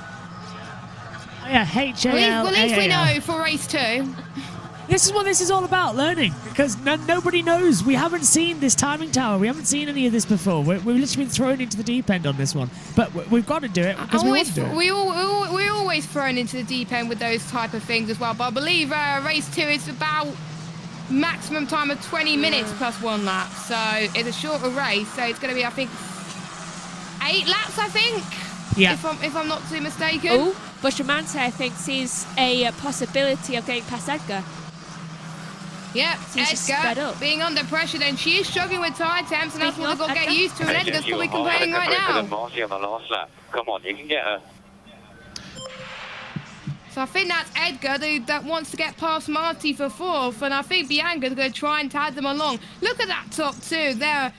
Oh, yeah, HAL. At least we AAL. know for race 2. This is what this is all about, learning. Because nobody knows. We haven't seen this timing tower. We haven't seen any of this before. We've literally been thrown into the deep end on this one. But we've got to do it because we want to do it. We're always thrown into the deep end with those type of things as well. But I believe race 2 is about maximum time of 20 minutes plus 1 lap. So it's a shorter race. So it's going to be, I think, 8 laps, I think. Yeah. If I'm not too mistaken. Oh, Bustamante, I think, sees a possibility of getting past Edgar. Yep, She's just sped Edgar up. being under pressure, then she is struggling with tire temps, and that's Speaking what they've got of to get Edgar. used to. And Edgar's probably complaining right now. Marty on the last lap. Come on, you can get her. So I think that's Edgar that wants to get past Marty for 4th, and I think Bianca's going to try and tag them along. Look at that top 2. They're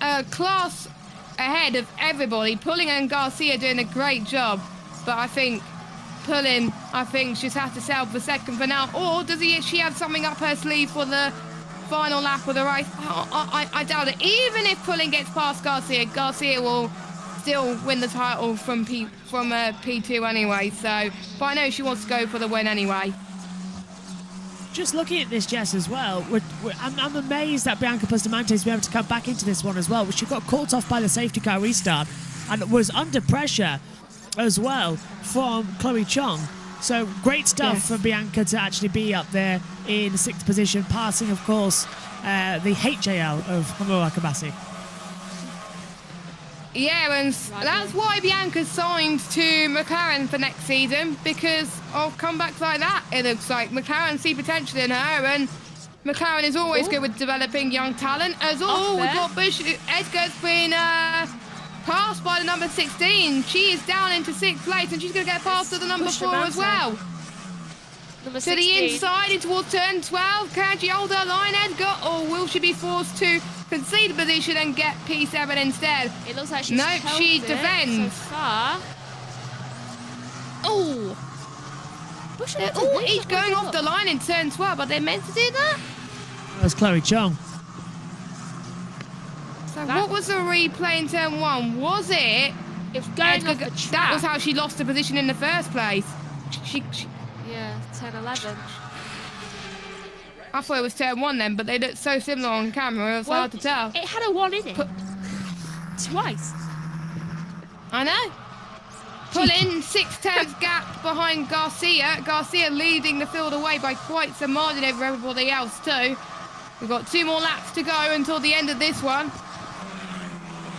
a class ahead of everybody. Pulling and Garcia doing a great job, but I think Pulling, she's has to settle for 2nd for now. Or does she have something up her sleeve for the final lap of the race? I doubt it. Even if Pulling gets past Garcia, Garcia will still win the title from P2 anyway. So, but I know she wants to go for the win anyway. Just looking at this, Jess, as well, I'm amazed that Bianca Bustamante is able to come back into this one as well. She got caught off by the safety car restart and was under pressure as well from Chloe Chong. So great stuff for Bianca to actually be up there in 6th position, passing, of course, the HAL of Hamura Kabasi. Yeah, and that's why Bianca's signed to McLaren for next season, because of comebacks like that. It looks like McLaren see potential in her, and McLaren is always good with developing young talent. As all, we've got Bush. Edgar's been passed by the number 16. She is down into 6th place, and she's going to get past to the number 4 as well. Number To the 16. inside, in towards turn 12. Can she hold her line, Edgar, or will she be forced to concede a position and get P7 instead? It looks like she's Nope, held she it defends. so far. Oh, they're Bustamante all really each not going giving off up. the line in turn 12. Are they meant to do that? That was Chloe Chong. So That- what was the replay in turn 1? Was it It was going Edgar off the that track. was how she lost the position in the first place? She Yeah, 10-11. I thought it was turn 1 then, but they looked so similar on camera, it was hard to tell. It had a 1 in it. Put- Twice. I know. Pulling 6/10 gap behind Garcia. Garcia leading the field away by quite some margin over everybody else too. We've got 2 more laps to go until the end of this one.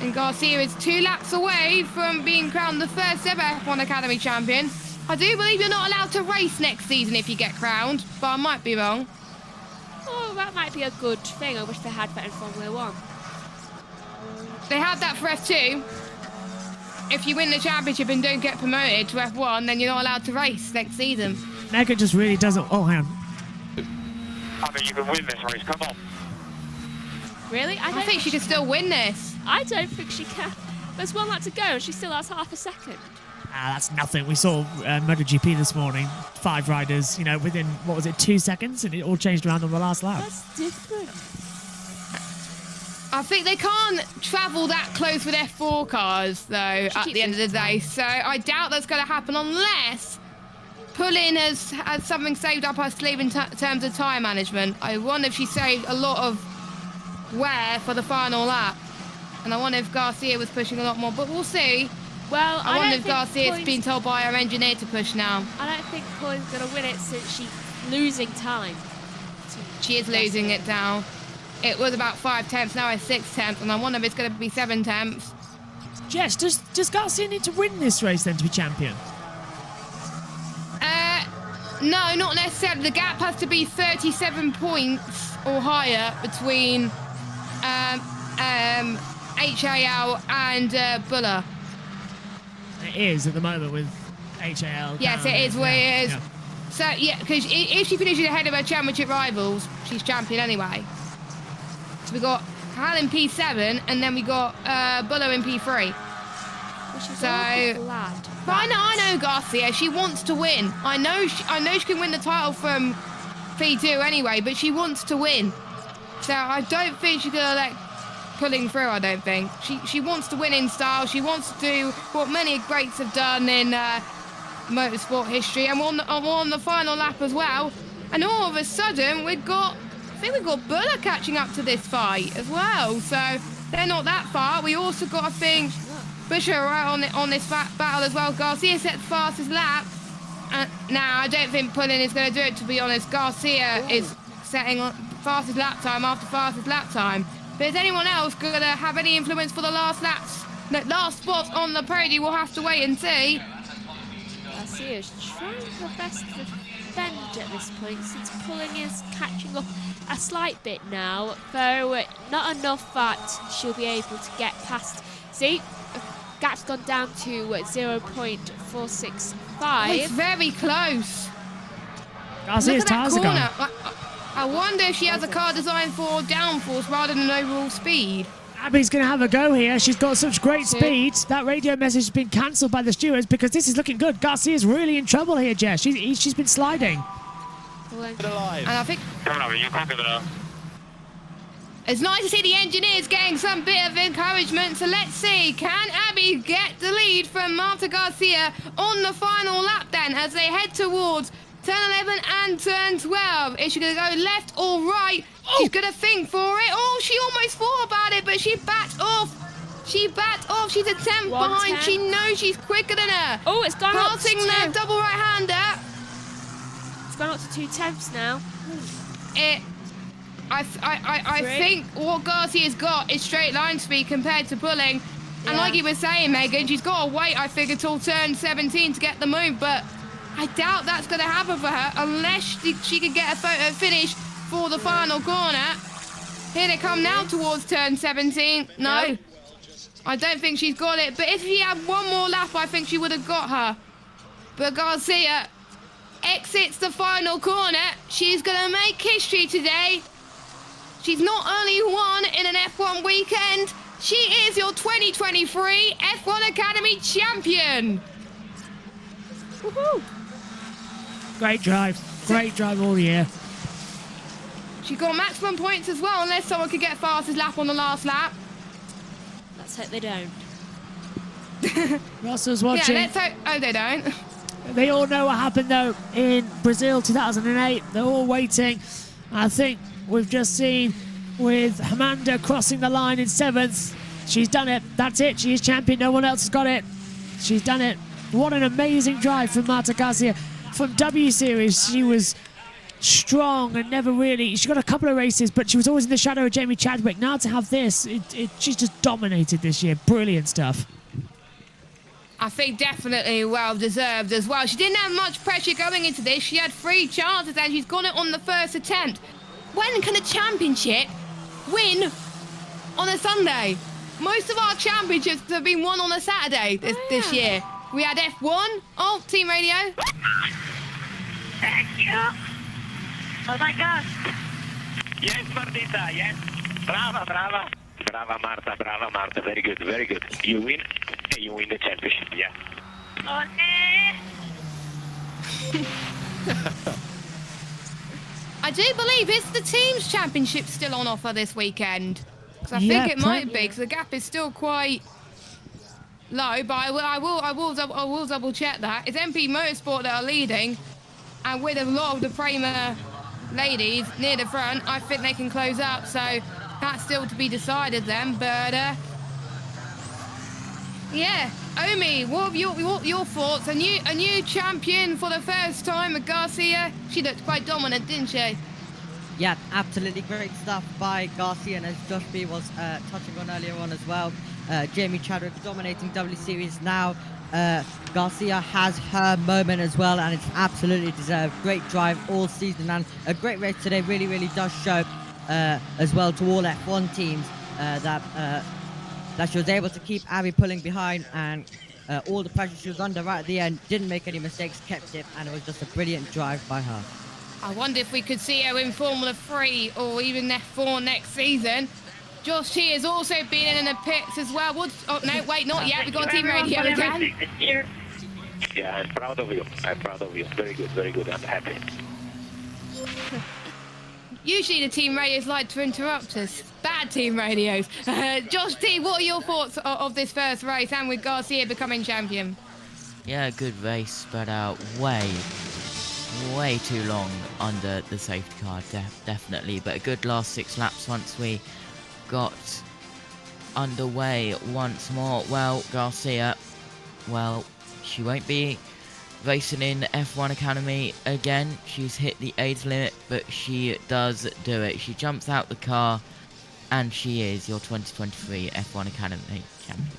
And Garcia is 2 laps away from being crowned the first ever F1 Academy champion. I do believe you're not allowed to race next season if you get crowned, but I might be wrong. Oh, that might be a good thing. I wish they had that in Formula 1. They have that for F2. If you win the championship and don't get promoted to F1, then you're not allowed to race next season. Megan just really doesn't. Oh, hang on. I mean, you can win this race. Come on. Really? I think she could still win this. I don't think she can. There's 1 lap to go and she still has half a second. That's nothing. We saw MotoGP this morning. 5 riders, within, 2 seconds? And it all changed around on the last lap. That's different. I think they can't travel that close with F4 cars, though, at keeps the end of the losing day. time. So I doubt that's going to happen unless Pullin has something saved up her sleeve in terms of time management. I wonder if she saved a lot of wear for the final lap. And I wonder if Garcia was pushing a lot more, but we'll see. Well, I wonder if don't think Garcia's Pauline's- been told by her engineer to push now. I don't think Pauline's going to win it since she's losing time. She is losing it now. It was about 5 tenths, now it's 6 tenths, and I wonder if it's going to be 7 tenths. Jess, does Garcia need to win this race then to be champion? No, not necessarily. The gap has to be 37 points or higher between HAL and Buller. It is at the moment with HAL. Yes, down. it is where Yeah, it is. yeah. So, yeah, because if she finishes ahead of her championship rivals, she's champion anyway. So we got Hal in P7, and then we got Buller in P3. Which is So- all glad. But I know Garcia. She wants to win. I know she can win the title from P2 anyway, but she wants to win. So I don't think she's gonna let pulling through. I don't think she wants to win in style. She wants to do what many greats have done in motorsport history, and we're on the final lap as well. And all of a sudden, I think we've got Buller catching up to this fight as well. So they're not that far. We also got, I think, Busher right on this battle as well. Garcia set the fastest lap. Now, I don't think Pullen is going to do it, to be honest. Garcia is setting fastest lap time after fastest lap time. But is anyone else going to have any influence for the last laps? The last spot on the podium, we'll have to wait and see. Garcia's trying her best to defend at this point, since Pulling is catching up a slight bit now, though not enough that she'll be able to get past. See, gap's gone down to 0.465. It's very close. Garcia's Look at that tyres are corner. gone. I wonder if she has a car designed for downforce rather than overall speed. Abby's going to have a go here. She's got such great speed. That radio message has been cancelled by the stewards because this is looking good. Garcia's really in trouble here, Jess. She's been sliding. And I think Come on, you can't give it up. it's nice to see the engineers getting some bit of encouragement. So let's see, can Abby get the lead from Marta Garcia on the final lap then as they head towards turn 11 and turn 12? Is she going to go left or right? She's going to think for it. Oh, she almost thought about it, but she backed off. She backed off. She's a tenth 1 behind. tenth. She knows she's quicker than her. Oh, it's gone up to Passing the 2. double right-hander. It's gone up to 2 tenths now. I Three. think what Garcia's got is straight line speed compared to pulling. And Yeah. like you were saying, Megan, she's got to wait, I figure, till turn 17 to get the move. But I doubt that's going to happen for her unless she can get a photo finish for the final corner. Here they come now towards turn 17. No, Nope. I don't think she's got it. But if she had one more lap, I think she would have got her. But Garcia exits the final corner. She's going to make history today. She's not only won in an F1 weekend, she is your 2023 F1 Academy champion. Woohoo! Great drive. Great drive all year. She got maximum points as well, unless someone could get fastest lap on the last lap. Let's hope they don't. Russell's watching. Yeah, let's hope. Oh, they don't. They all know what happened though in Brazil 2008. They're all waiting. I think we've just seen with Amanda crossing the line in 7th. She's done it. That's it. She is champion. No one else has got it. She's done it. What an amazing drive from Marta Garcia. From W Series, she was strong and never really. She got a couple of races, but she was always in the shadow of Jamie Chadwick. Now to have this, she's just dominated this year. Brilliant stuff. I think definitely well deserved as well. She didn't have much pressure going into this. She had 3 chances and she's got it on the first attempt. When can a championship win on a Sunday? Most of our championships have been won on a Saturday this year. We had F1. Oh, team radio. Thank you. Oh my God. Yes, Martita, yes. Brava, brava. Brava, Marta, very good, very good. You win the championship, yeah. I do believe it's the team's championship still on offer this weekend. 'Cause I Yeah, think it might be, probably. because the gap is still quite low, but I will double check that. It's MP Motorsport that are leading, and with a lot of the Prema ladies near the front, I think they can close up. So that's still to be decided then. But yeah, Omi, what are your thoughts? A new champion for the first time, Garcia. She looked quite dominant, didn't she? Yeah, absolutely great stuff by Garcia, and as Josh B was touching on earlier on as well, Jamie Chadwick dominating W Series now. Garcia has her moment as well, and it's absolutely deserved. Great drive all season, and a great race today. Really, really does show as well to all F1 teams that she was able to keep Abby pulling behind, and all the pressure she was under right at the end, didn't make any mistakes, kept it, and it was just a brilliant drive by her. I wonder if we could see her in Formula 3 or even F4 next season. Josh T has also been in the pits as well. Oh, no, wait, not yet. We've got team radio again. Yeah, I'm proud of you. I'm proud of you. Very good, very good. I'm happy. Usually the team radios like to interrupt us. Bad team radios. Josh T, what are your thoughts of this first race and with Garcia becoming champion? Yeah, good race, spread out way too long under the safety car, definitely, but a good last 6 laps once we got underway once more. Well, Garcia, well, she won't be racing in F1 Academy again. She's hit the age limit, but she does do it. She jumps out the car, and she is your 2023 F1 Academy champion.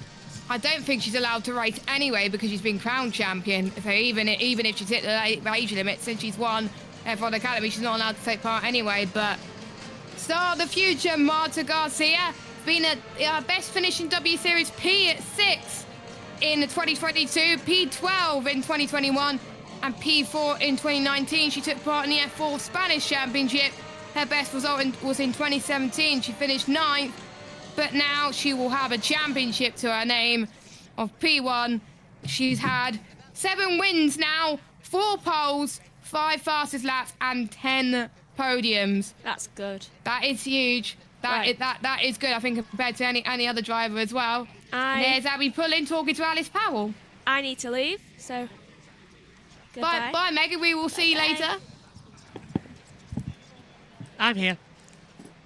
I don't think she's allowed to race anyway because she's been crowned champion. So even if she's hit the age limit, since she's won F1 Academy, she's not allowed to take part anyway. But star of the future, Marta Garcia, been a best finish in W Series P6 in 2022, P12 in 2021, and P4 in 2019. She took part in the F4 Spanish Championship. Her best result was in 2017. She finished 9th. But now she will have a championship to her name of P1. She's had 7 wins now, 4 poles, 5 fastest laps, and 10 podiums. That's good. That is huge. That is good, I think, compared to any other driver as well. And there's Abby Pullen talking to Alice Powell. I need to leave, so goodbye. Bye, Megan. We will see you later. I'm here.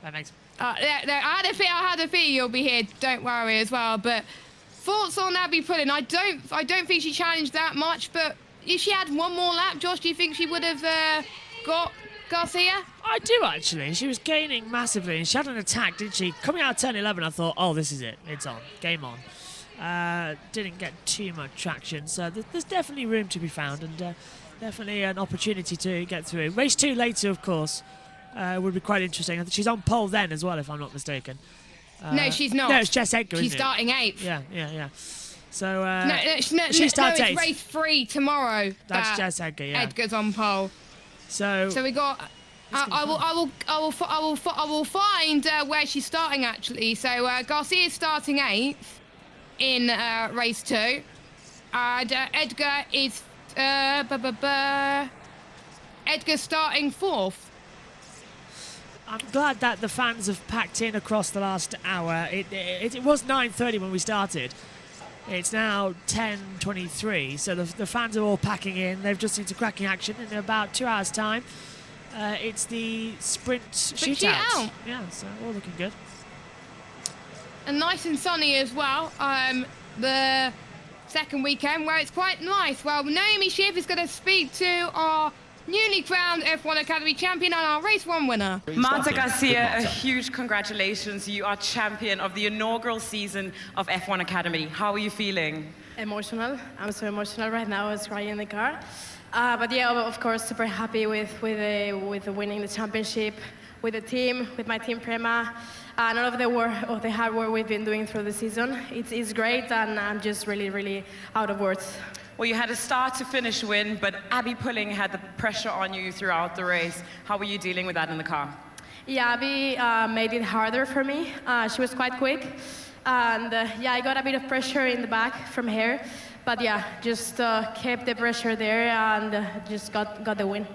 Bye, thanks. I had a feeling you'll be here. Don't worry as well. But thoughts on Abby Pullen? I don't think she challenged that much. But if she had one more lap, Josh, do you think she would have got Garcia? I do actually. She was gaining massively, and she had an attack, didn't she? Coming out of turn 11, I thought, oh, this is it. It's on. Game on. Didn't get too much traction, so there's definitely room to be found, and definitely an opportunity to get through. Race 2 later, of course. Would be quite interesting. I think she's on pole then as well, if I'm not mistaken. No, she's not. No, it's Jess Edgar. She's starting 8th. Yeah. So she starts 8th. It's race 3 tomorrow. That's Jess Edgar. Yeah. Edgar's on pole. So we got. I will find where she's starting actually. So Garcia is starting 8th in race 2, and Edgar is Edgar's starting 4th. I'm glad that the fans have packed in across the last hour. It was 9:30 when we started. It's now 10:23, so the fans are all packing in. They've just seen some cracking action in about 2 hours' time. It's the sprint shootout. Yeah, so all looking good. And nice and sunny as well. The second weekend where it's quite nice. Well, Naomi Schiff is going to speak to our newly crowned F1 Academy champion and our race 1 winner. Marta Garcia, a huge congratulations. You are champion of the inaugural season of F1 Academy. How are you feeling? Emotional. I'm so emotional right now. I was crying in the car. But yeah, of course, super happy with winning the championship, with the team, with my team Prema. And all of the hard work we've been doing through the season. It's great, and I'm just really, really out of words. Well, you had a start to finish win, but Abby Pulling had the pressure on you throughout the race. How were you dealing with that in the car? Yeah, Abby made it harder for me. She was quite quick. And yeah, I got a bit of pressure in the back from her. But yeah, just kept the pressure there and just got the win.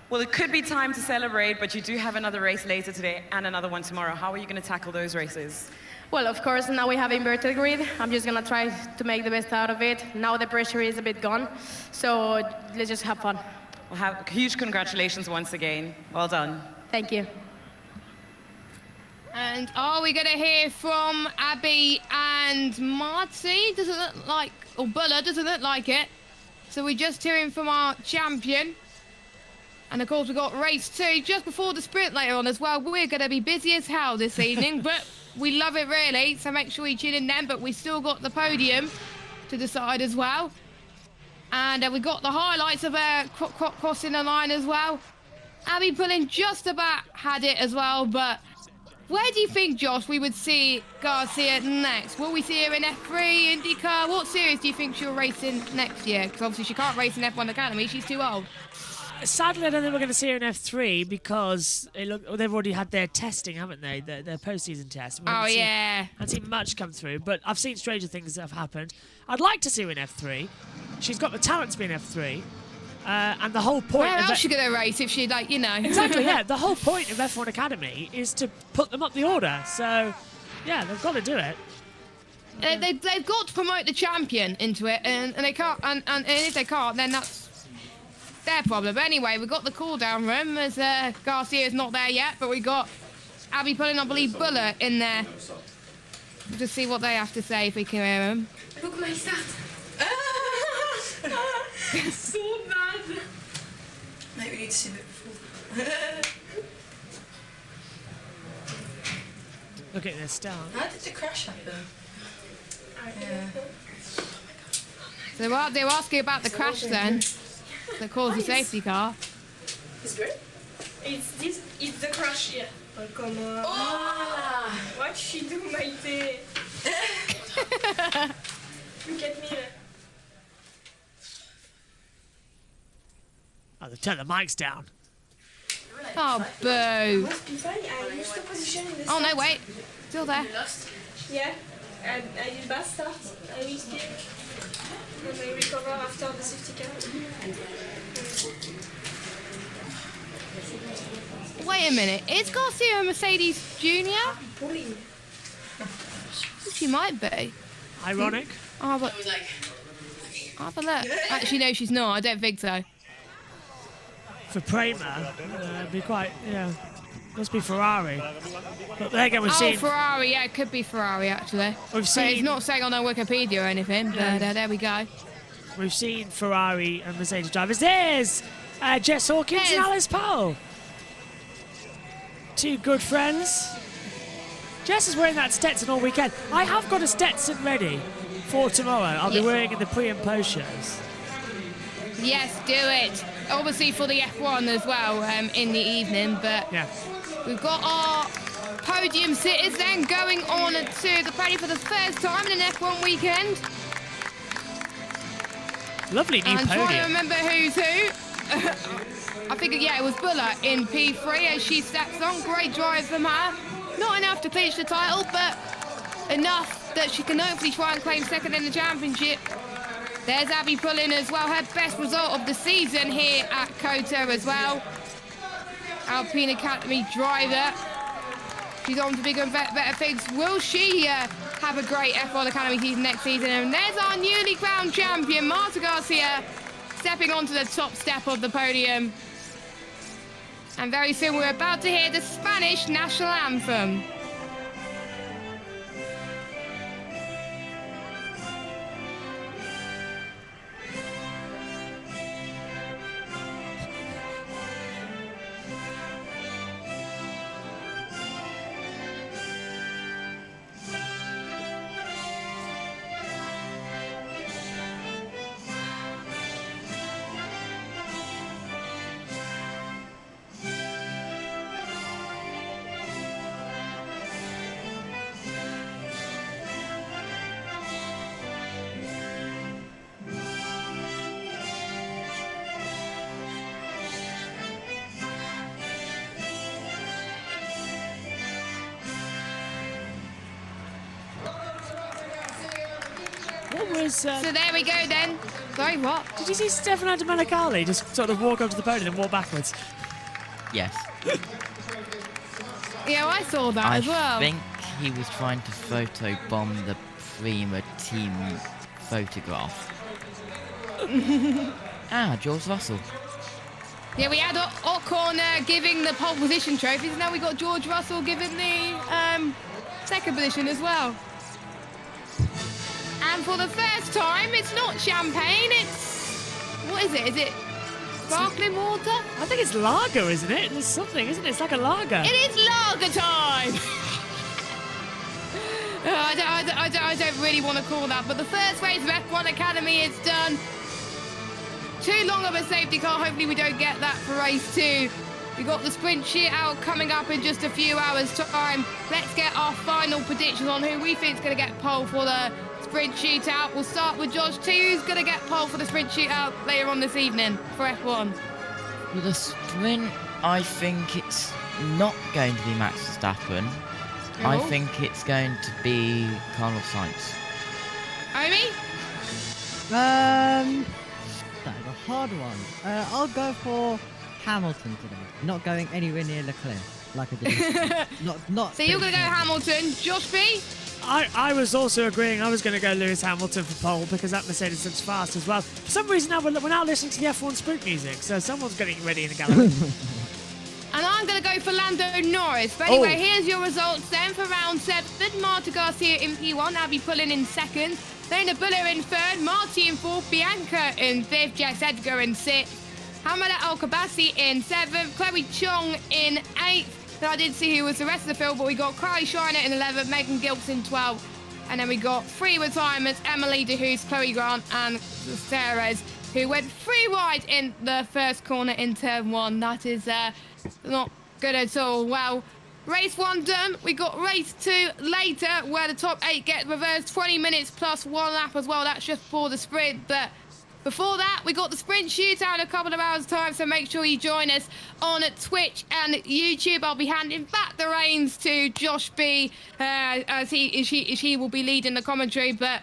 Well, it could be time to celebrate, but you do have another race later today and another one tomorrow. How are you going to tackle those races? Well, of course, now we have inverted grid. I'm just gonna try to make the best out of it. Now the pressure is a bit gone, so let's just have fun. Well, huge congratulations once again. Well done. Thank you. And are we going to hear from Abby and Marty? Doesn't look like, or Buller, doesn't look like it. So we're just hearing from our champion. And of course, we've got race 2 just before the sprint later on as well. We're going to be busy as hell this evening, but we love it really. So make sure you tune in then. But we still got the podium to decide as well. And we got the highlights of crossing the line as well. Abby Pullen just about had it as well, but where do you think, Josh, we would see Garcia next? Will we see her in F3, IndyCar? What series do you think she'll race in next year? Because obviously she can't race in F1 Academy, she's too old. Sadly, I don't think we're going to see her in F3 because they've already had their testing, haven't they? Their post-season test. Oh, yeah. I haven't seen much come through, but I've seen stranger things that have happened. I'd like to see her in F3. She's got the talent to be in F3. And the whole point Where of else is she going to race if she, like, you know? Exactly, yeah. The whole point of F1 Academy is to put them up the order. So, yeah, they've got to do it. They've got to promote the champion into it, and they can't. And if they can't, then that's their problem. But anyway, we've got the cool-down room as Garcia's not there yet, but we got Abby Pullen, I believe, Buller in there. We'll just see what they have to say if we can hear them. Look my start. So bad. Maybe we need to see it before. Look at this start. How did the crash happen? Yeah. So they were asking about the crash then that caused the safety car. It's good. It's the crash here. Oh, come on. Oh. What she do, Maite? Look at me. Oh, they've turned the mics down. Oh, boo. Must be fine. I used the position in the Oh, no, start. wait. Still there. Yeah. I did bad start. I missed it. And I recover after the safety car. Wait a minute. Is Garcia a Mercedes Junior? Pulling. She might be. Ironic. Oh, but... Have a look. Actually, no, she's not. I don't think so. For Prema, it'd be quite, yeah. Must be Ferrari. But there again, we've seen. Ferrari. Yeah, it could be Ferrari, actually. We've But seen. it's not saying on their Wikipedia or anything, but there we go. We've seen Ferrari and Mercedes drivers. There's Jess Hawkins and Alice Powell. Two good friends. Jess is wearing that Stetson all weekend. I have got a Stetson ready for tomorrow. I'll be wearing in the pre and post shows. Yes, do it. Obviously for the F1 as well in the evening, but Yeah. we've got our podium sitters then going on to the podium for the first time in an F1 weekend. Lovely new I'm trying to podium. remember who's who. I think, yeah, it was Buller in P3 as she steps on. Great drive from her. Not enough to clinch the title, but enough that she can hopefully try and claim second in the championship. There's Abby Pullen as well, her best result of the season here at COTA as well. Alpine Academy driver. She's on to bigger and better things. Will she have a great F1 Academy season next season? And there's our newly crowned champion, Marta Garcia, stepping onto the top step of the podium. And very soon we're about to hear the Spanish national anthem. was. So there we go then. Sorry, what? Did you see Stefano Domenicali just sort of walk up to the podium and walk backwards? Yes. Yeah, I saw that as well. I think he was trying to photobomb the Prima team photograph. George Russell. Yeah, we had Ocon giving the pole position trophies, and now we got George Russell giving the second position as well. And for the first time, it's not champagne, it's... What is it? Is it sparkling water? I think it's lager, isn't it? There's something, isn't it? It's like a lager. It is lager time! I don't really want to call that, but the first race of F1 Academy is done. Too long of a safety car. Hopefully we don't get that for race 2. We got the sprint shootout coming up in just a few hours' time. Let's get our final predictions on who we think is going to get pole for the sprint shootout. We'll start with Josh T. Who's going to get pole for the sprint shootout later on this evening for F1? For the sprint, I think it's not going to be Max Verstappen. I think it's going to be Carlos Sainz. Omi? That is a hard one. I'll go for Hamilton today. Not going anywhere near Leclerc like I did. not. So you're going to go Hamilton. Josh B? I was also agreeing I was going to go Lewis Hamilton for pole because that Mercedes looks fast as well. For some reason now we're now listening to the F1 sprint music, so someone's getting ready in the gallery. And I'm going to go for Lando Norris. But anyway, here's your results then for round 7. Marta Garcia in P1, Abby Pullen in 2nd. Dana Buller in 3rd, Marty in 4th, Bianca in 5th, Jess Edgar in 6th, Hamada Al-Kabasi in 7th, Chloe Chong in 8th. Then I didn't see who was the rest of the field, but we got Kylie Shiner in 11th, Megan Gilks in 12th. And then we got 3 retirements, Emily DeHoos, Chloe Grant and Sarah's, who went 3 wide in the first corner in turn 1. That is not good at all. Well, race 1 done. We got race 2 later, where the top 8 get reversed 20 minutes plus 1 lap as well. That's just for the sprint. But before that, we got the sprint shootout in a couple of hours' time. So make sure you join us on Twitch and YouTube. I'll be handing back the reins to Josh B, as she will be leading the commentary. But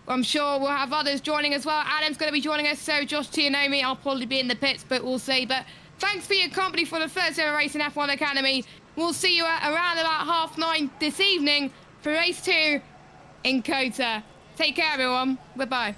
I'm sure we'll have others joining as well. Adam's going to be joining us. So Josh T and Naomi, I'll probably be in the pits, but we'll see. But thanks for your company for the first ever race in F1 Academy. We'll see you at around about 9:30 this evening for race 2 in COTA. Take care, everyone. Bye-bye.